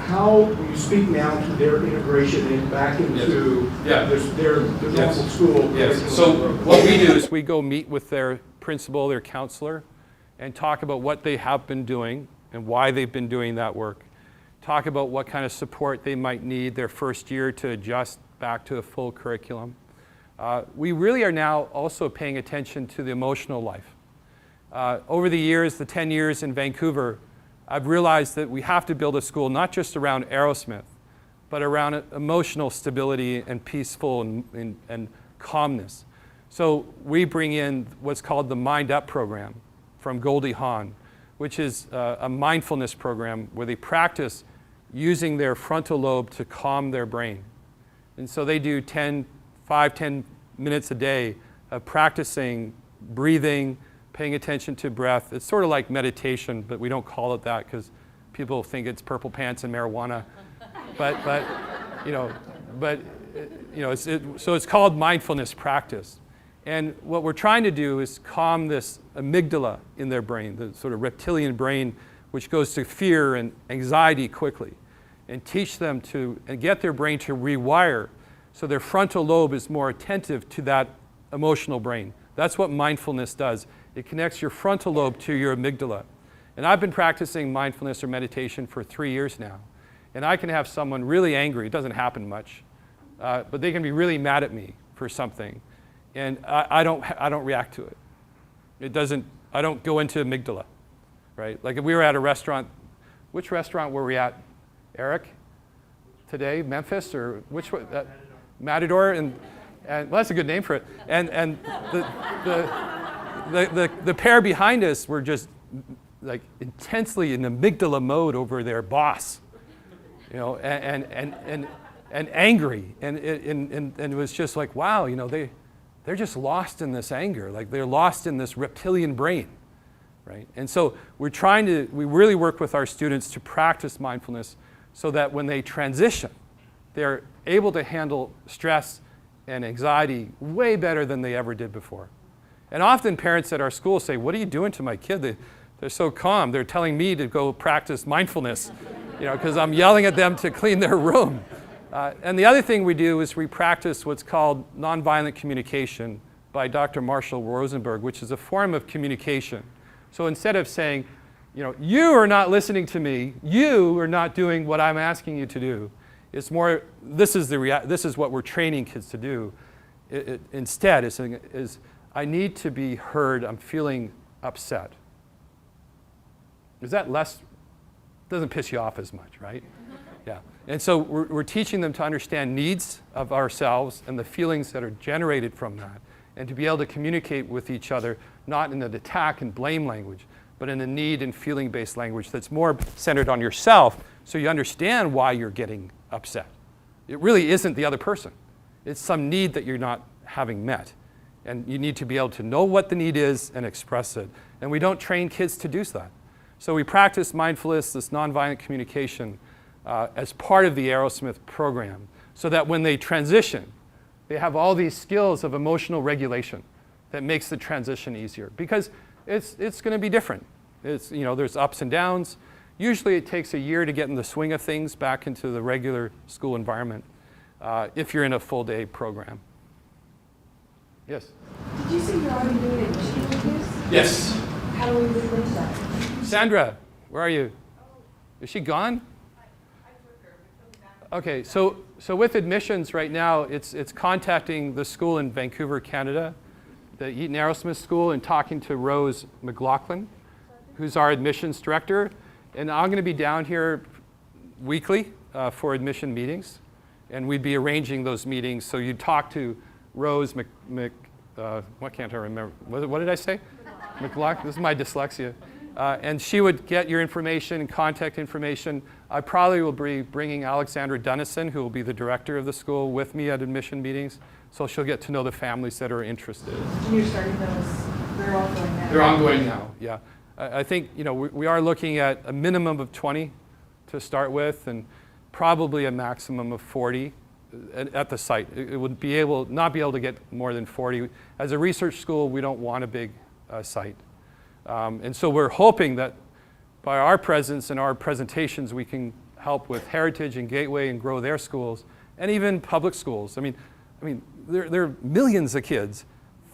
How do you speak now to their integration back into their normal school? Yes. So what we do is we go meet with their principal, their counselor, and talk about what they have been doing and why they've been doing that work. Talk about what kind of support they might need their first year to adjust back to a full curriculum. We really are now also paying attention to the emotional life. Over the years, the 10 years in Vancouver, I've realized that we have to build a school not just around Arrowsmith, but around emotional stability and peaceful and calmness. So we bring in what's called the Mind Up program from Goldie Hawn, which is a mindfulness program where they practice using their frontal lobe to calm their brain. And so they do 5-10 minutes a day of practicing breathing, paying attention to breath. It's sort of like meditation, but we don't call it that because people think it's purple pants and marijuana. So it's called mindfulness practice. And what we're trying to do is calm this amygdala in their brain, the sort of reptilian brain, which goes to fear and anxiety quickly, and teach them to, and get their brain to rewire so their frontal lobe is more attentive to that emotional brain. That's what mindfulness does. It connects your frontal lobe to your amygdala. And I've been practicing mindfulness or meditation for 3 years now. And I can have someone really angry. It doesn't happen much. But they can be really mad at me for something. And I don't react to it. I don't go into amygdala, right? Like if we were at a restaurant, which restaurant were we at, Eric? Today, Memphis, or which one? Matador, and well, that's a good name for it. And the pair behind us were just like intensely in amygdala mode over their boss, you know, and angry, and it was just like, wow, you know, they're just lost in this anger, like they're lost in this reptilian brain, right? And so we really work with our students to practice mindfulness so that when they transition, they're able to handle stress and anxiety way better than they ever did before. And often parents at our school say, what are you doing to my kid? They're so calm. They're telling me to go practice mindfulness, you know, because I'm yelling at them to clean their room. And the other thing we do is we practice what's called nonviolent communication by Dr. Marshall Rosenberg, which is a form of communication. So instead of saying, you know, you are not listening to me, you are not doing what I'm asking you to do, it's more, this is what we're training kids to do. Instead, is I need to be heard, I'm feeling upset. Is that less, doesn't piss you off as much, right? Yeah. And so we're teaching them to understand needs of ourselves and the feelings that are generated from that, and to be able to communicate with each other, not in an attack and blame language, but in a need and feeling-based language that's more centered on yourself, so you understand why you're getting upset. It really isn't the other person. It's some need that you're not having met. And you need to be able to know what the need is and express it. And we don't train kids to do that. So we practice mindfulness, this nonviolent communication, as part of the Arrowsmith program, so that when they transition, they have all these skills of emotional regulation that makes the transition easier. Because it's going to be different. You know, there's ups and downs. Usually it takes a year to get in the swing of things back into the regular school environment if you're in a full-day program. Yes? Did you say you're already doing admission reviews? Yes. How do we replace that? Sandra, where are you? Is she gone? Okay, so with admissions right now, it's contacting the school in Vancouver, Canada, the Eaton Arrowsmith School, and talking to Rose McLaughlin, who's our admissions director. And I'm going to be down here weekly for admission meetings, and we'd be arranging those meetings. So you'd talk to Rose what can't I remember? What did I say? McLaughlin. This is my dyslexia. And she would get your information and contact information. I probably will be bringing Alexandra Dunnison, who will be the director of the school, with me at admission meetings. So she'll get to know the families that are interested. And you're starting those, they're ongoing now? They're ongoing now, yeah. I think, you know, we are looking at a minimum of 20 to start with, and probably a maximum of 40 at the site. It would not be able to get more than 40. As a research school, we don't want a big site. And so we're hoping that by our presence and our presentations, we can help with Heritage and Gateway and grow their schools, and even public schools. I mean, there are millions of kids,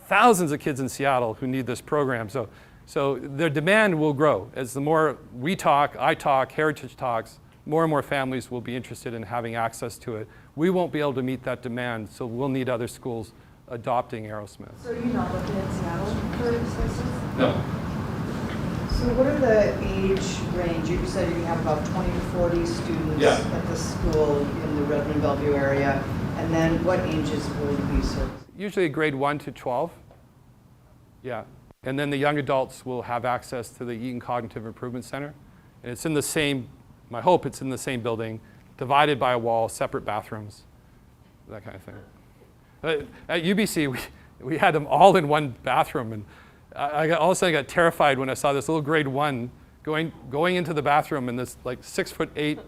thousands of kids in Seattle who need this program. So their demand will grow. As the more we talk, I talk, Heritage talks, more and more families will be interested in having access to it. We won't be able to meet that demand, so we'll need other schools adopting Arrowsmith. So you're not looking at Seattle for spaces? No. So what are the age range? You said you have about 20 to 40 students at the school in the Redmond Bellevue area. And then what ages will you be serving? Usually grade 1 to 12. Yeah. And then the young adults will have access to the Eaton Cognitive Improvement Center. And it's in the same, my hope it's in the same building, divided by a wall, separate bathrooms, that kind of thing. At UBC, we had them all in one bathroom, and all of a sudden I got terrified when I saw this little grade 1 going into the bathroom and this like 6'8"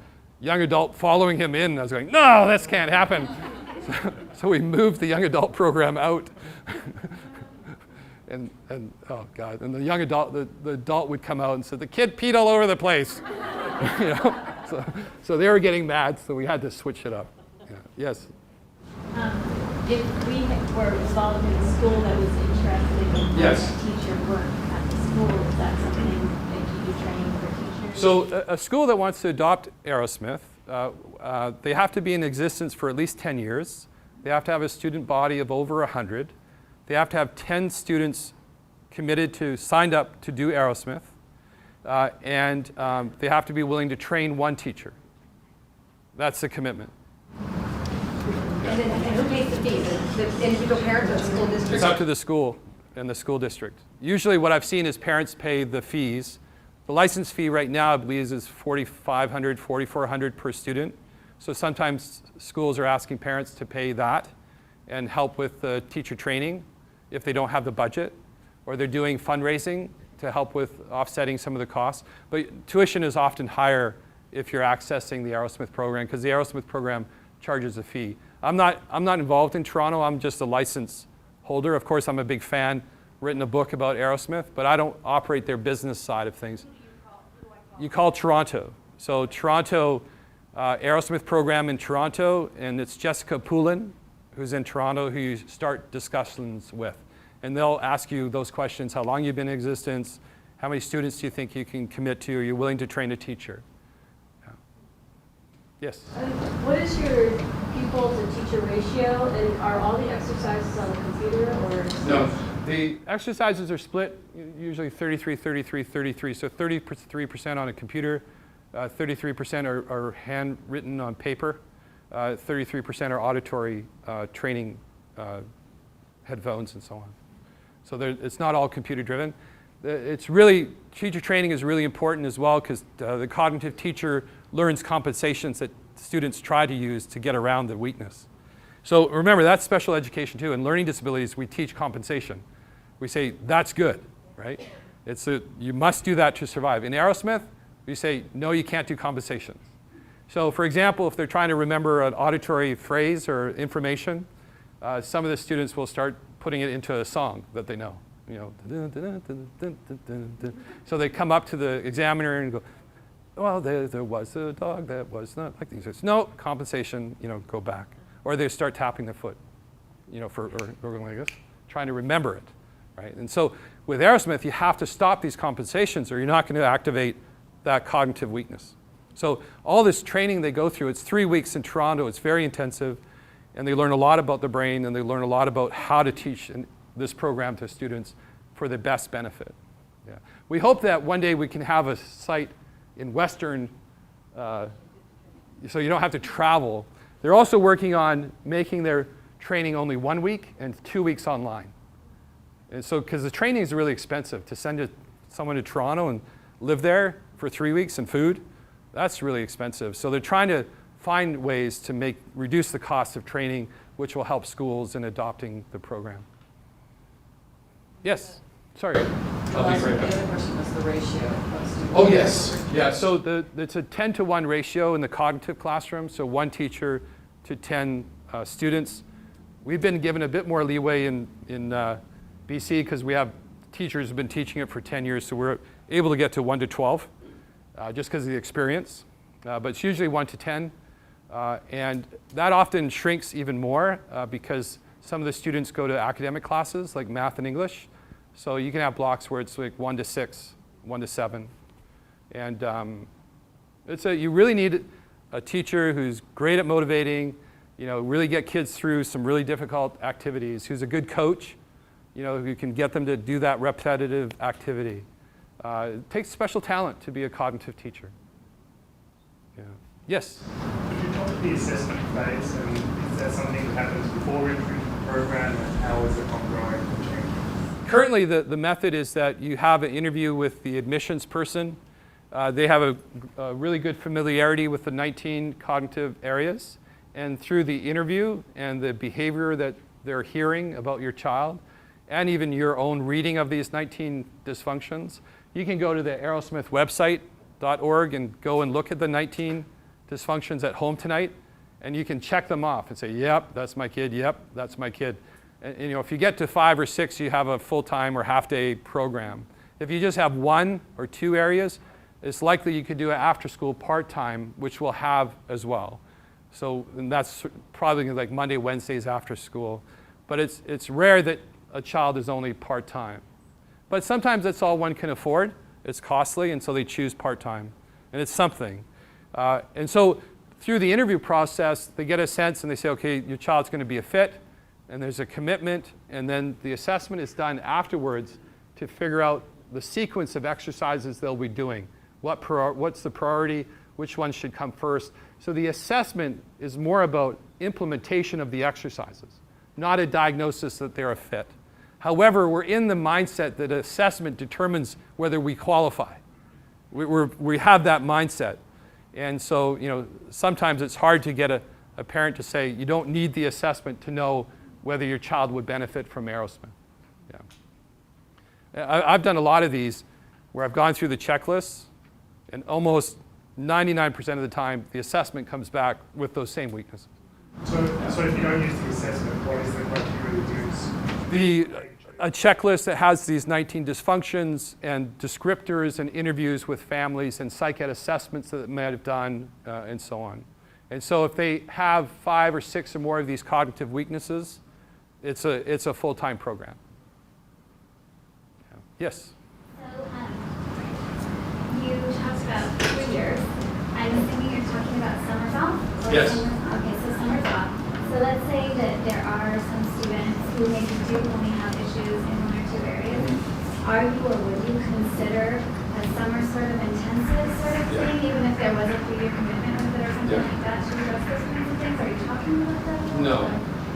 young adult following him in. I was going, no, this can't happen. So we moved the young adult program out. and oh God, and the young adult, the adult would come out and say, the kid peed all over the place. You know? So they were getting mad, so we had to switch it up. Yeah. Yes? If we were involved in a school that was interested in Yes. teacher work at the school, is that something that you do training for teachers? So a school that wants to adopt Arrowsmith, they have to be in existence for at least 10 years. They have to have a student body of over 100. They have to have 10 students signed up to do Arrowsmith. And they have to be willing to train one teacher. That's the commitment. And who pays the fees? The individual parents or the school district? It's up to the school and the school district. Usually what I've seen is parents pay the fees. The license fee right now, I believe, is $4,500, $4,400 per student. So sometimes schools are asking parents to pay that and help with the teacher training if they don't have the budget, or they're doing fundraising to help with offsetting some of the costs. But tuition is often higher if you're accessing the Arrowsmith program, because the Arrowsmith program charges a fee. I'm not involved in Toronto. I'm just a license holder. Of course, I'm a big fan, written a book about Arrowsmith, but I don't operate their business side of things. You call Toronto. So Toronto, Arrowsmith program in Toronto, and it's Jessica Poulin, who's in Toronto, who you start discussions with. And they'll ask you those questions: how long you've been in existence, how many students do you think you can commit to, are you willing to train a teacher? Yeah. Yes? What is your pupil to teacher ratio, and are all the exercises on the computer or? No, the exercises are split, usually 33, 33, 33. So 33% on a computer, 33% are handwritten on paper, 33% are auditory training headphones and so on. So it's not all computer driven. It's really, teacher training is really important as well, because the cognitive teacher learns compensations that students try to use to get around the weakness. So remember, that's special education too. In learning disabilities, we teach compensation. We say, that's good, right? You must do that to survive. In Arrowsmith, we say, no, you can't do compensations. So for example, if they're trying to remember an auditory phrase or information, some of the students will start putting it into a song that they know. You know, so they come up to the examiner and go, well, there was a dog that was not like these. No, compensation, you know, go back. Or they start tapping their foot, you know, or going like this, trying to remember it, right? And so with Arrowsmith, you have to stop these compensations or you're not going to activate that cognitive weakness. So all this training they go through, it's 3 weeks in Toronto, it's very intensive, and they learn a lot about the brain, and they learn a lot about how to teach this program to students for the best benefit. Yeah. We hope that one day we can have a site in Western, so you don't have to travel. They're also working on making their training only 1 week and 2 weeks online. And so, because the training is really expensive, to send someone to Toronto and live there for 3 weeks and food, that's really expensive. So they're trying to find ways to reduce the cost of training, which will help schools in adopting the program. Yes, sorry. I'll be right back. The other question was the ratio of students. Oh, yes. Yeah, so it's a 10-to-1 ratio in the cognitive classroom, so 1 teacher to 10 students. We've been given a bit more leeway in BC because we have teachers who've been teaching it for 10 years, so we're able to get to 1 to 12 just because of the experience. But it's usually 1 to 10. And that often shrinks even more because some of the students go to academic classes like math and English. So you can have blocks where it's like 1 to 6, 1 to 7. And you really need a teacher who's great at motivating, you know, really get kids through some really difficult activities, who's a good coach, you know, who can get them to do that repetitive activity. It takes special talent to be a cognitive teacher. Yeah. Yes? Could you talk about the assessment phase, and is that something that happens before entry into the program, and how is it ongoing? Currently, the method is that you have an interview with the admissions person. They have a really good familiarity with the 19 cognitive areas, and through the interview and the behavior that they're hearing about your child, and even your own reading of these 19 dysfunctions, you can go to the Arrowsmith website.org and go and look at the 19 dysfunctions at home tonight, and you can check them off and say, yep, that's my kid, yep, that's my kid. And you know, if you get to 5 or 6, you have a full-time or half-day program. If you just have 1 or 2 areas, it's likely you could do it after school part-time, which we'll have as well. So and that's probably like Monday, Wednesdays after school. But it's rare that a child is only part-time. But sometimes that's all one can afford. It's costly, and so they choose part-time. And it's something. And so through the interview process, they get a sense and they say, okay, your child's going to be a fit, and there's a commitment, and then the assessment is done afterwards to figure out the sequence of exercises they'll be doing. What's the priority? Which one should come first? So the assessment is more about implementation of the exercises, not a diagnosis that they're a fit. However, we're in the mindset that assessment determines whether we qualify. We have that mindset. And so, you know, sometimes it's hard to get a parent to say, you don't need the assessment to know whether your child would benefit from Arrowsmith. Yeah. I've done a lot of these where I've gone through the checklists, and almost 99% of the time, the assessment comes back with those same weaknesses. So if you don't use the assessment, what is the criteria to use? A checklist that has these 19 dysfunctions and descriptors and interviews with families and psych ed assessments that they might have done and so on. And so if they have 5 or 6 or more of these cognitive weaknesses, it's a full-time program. Yeah. Yes? So you talked about 3 years. I'm assuming you're talking about summers off? Yes. Okay, so summers off. So let's say that there are some students who maybe do only have issues in 1 or 2 areas. Are you or would you consider a summer sort of intensive sort of thing, even if there was a 3-year commitment with it or something like that to address those kinds of things? Are you talking about that? No.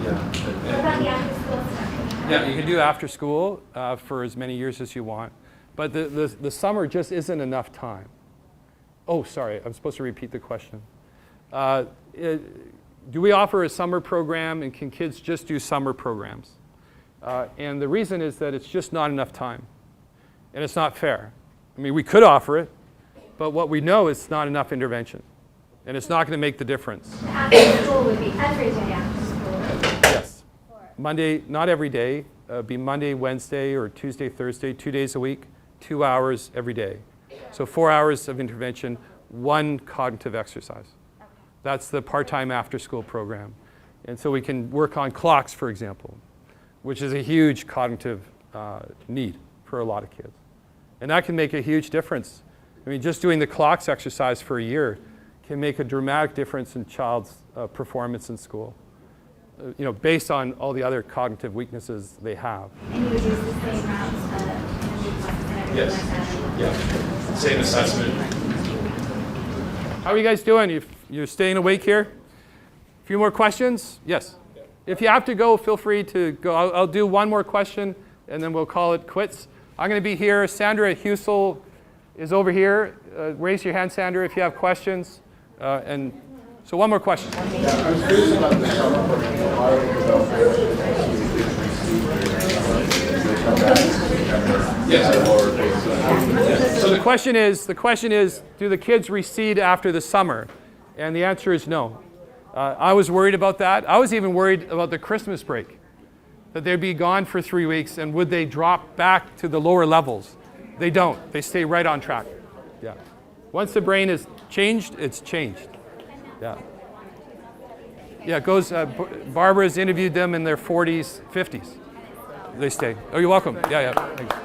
Yeah. What about the after school stuff? Yeah, you can do after school for as many years as you want. But the summer just isn't enough time. Oh, sorry, I'm supposed to repeat the question. Do we offer a summer program, and can kids just do summer programs? And the reason is that it's just not enough time. And it's not fair. I mean, we could offer it, but what we know is it's not enough intervention. And it's not going to make the difference. After school would be every day after school. Yes. Monday, not every day. Be Monday, Wednesday, or Tuesday, Thursday, 2 days a week, 2 hours every day. So 4 hours of intervention, 1 cognitive exercise. That's the part-time after-school program. And so we can work on clocks, for example, which is a huge cognitive need for a lot of kids. And that can make a huge difference. I mean, just doing the clocks exercise for a year can make a dramatic difference in child's performance in school, you know, based on all the other cognitive weaknesses they have. And you would use the same routes Yes. Yeah. Same assessment. How are you guys doing? You're staying awake here? A few more questions? Yes. If you have to go, feel free to go. I'll do one more question, and then we'll call it quits. I'm going to be here. Sandra Husel is over here. Raise your hand, Sandra, if you have questions. And so one more question. Yeah, I was curious about the summer program. Yes. So the question is, do the kids recede after the summer? And the answer is no. I was worried about that. I was even worried about the Christmas break, that they'd be gone for 3 weeks, and would they drop back to the lower levels? They don't. They stay right on track. Yeah. Once the brain is changed, it's changed. Yeah. Yeah, it goes, Barbara's interviewed them in their 40s, 50s. They stay. Oh, you're welcome. Yeah, yeah. Thanks.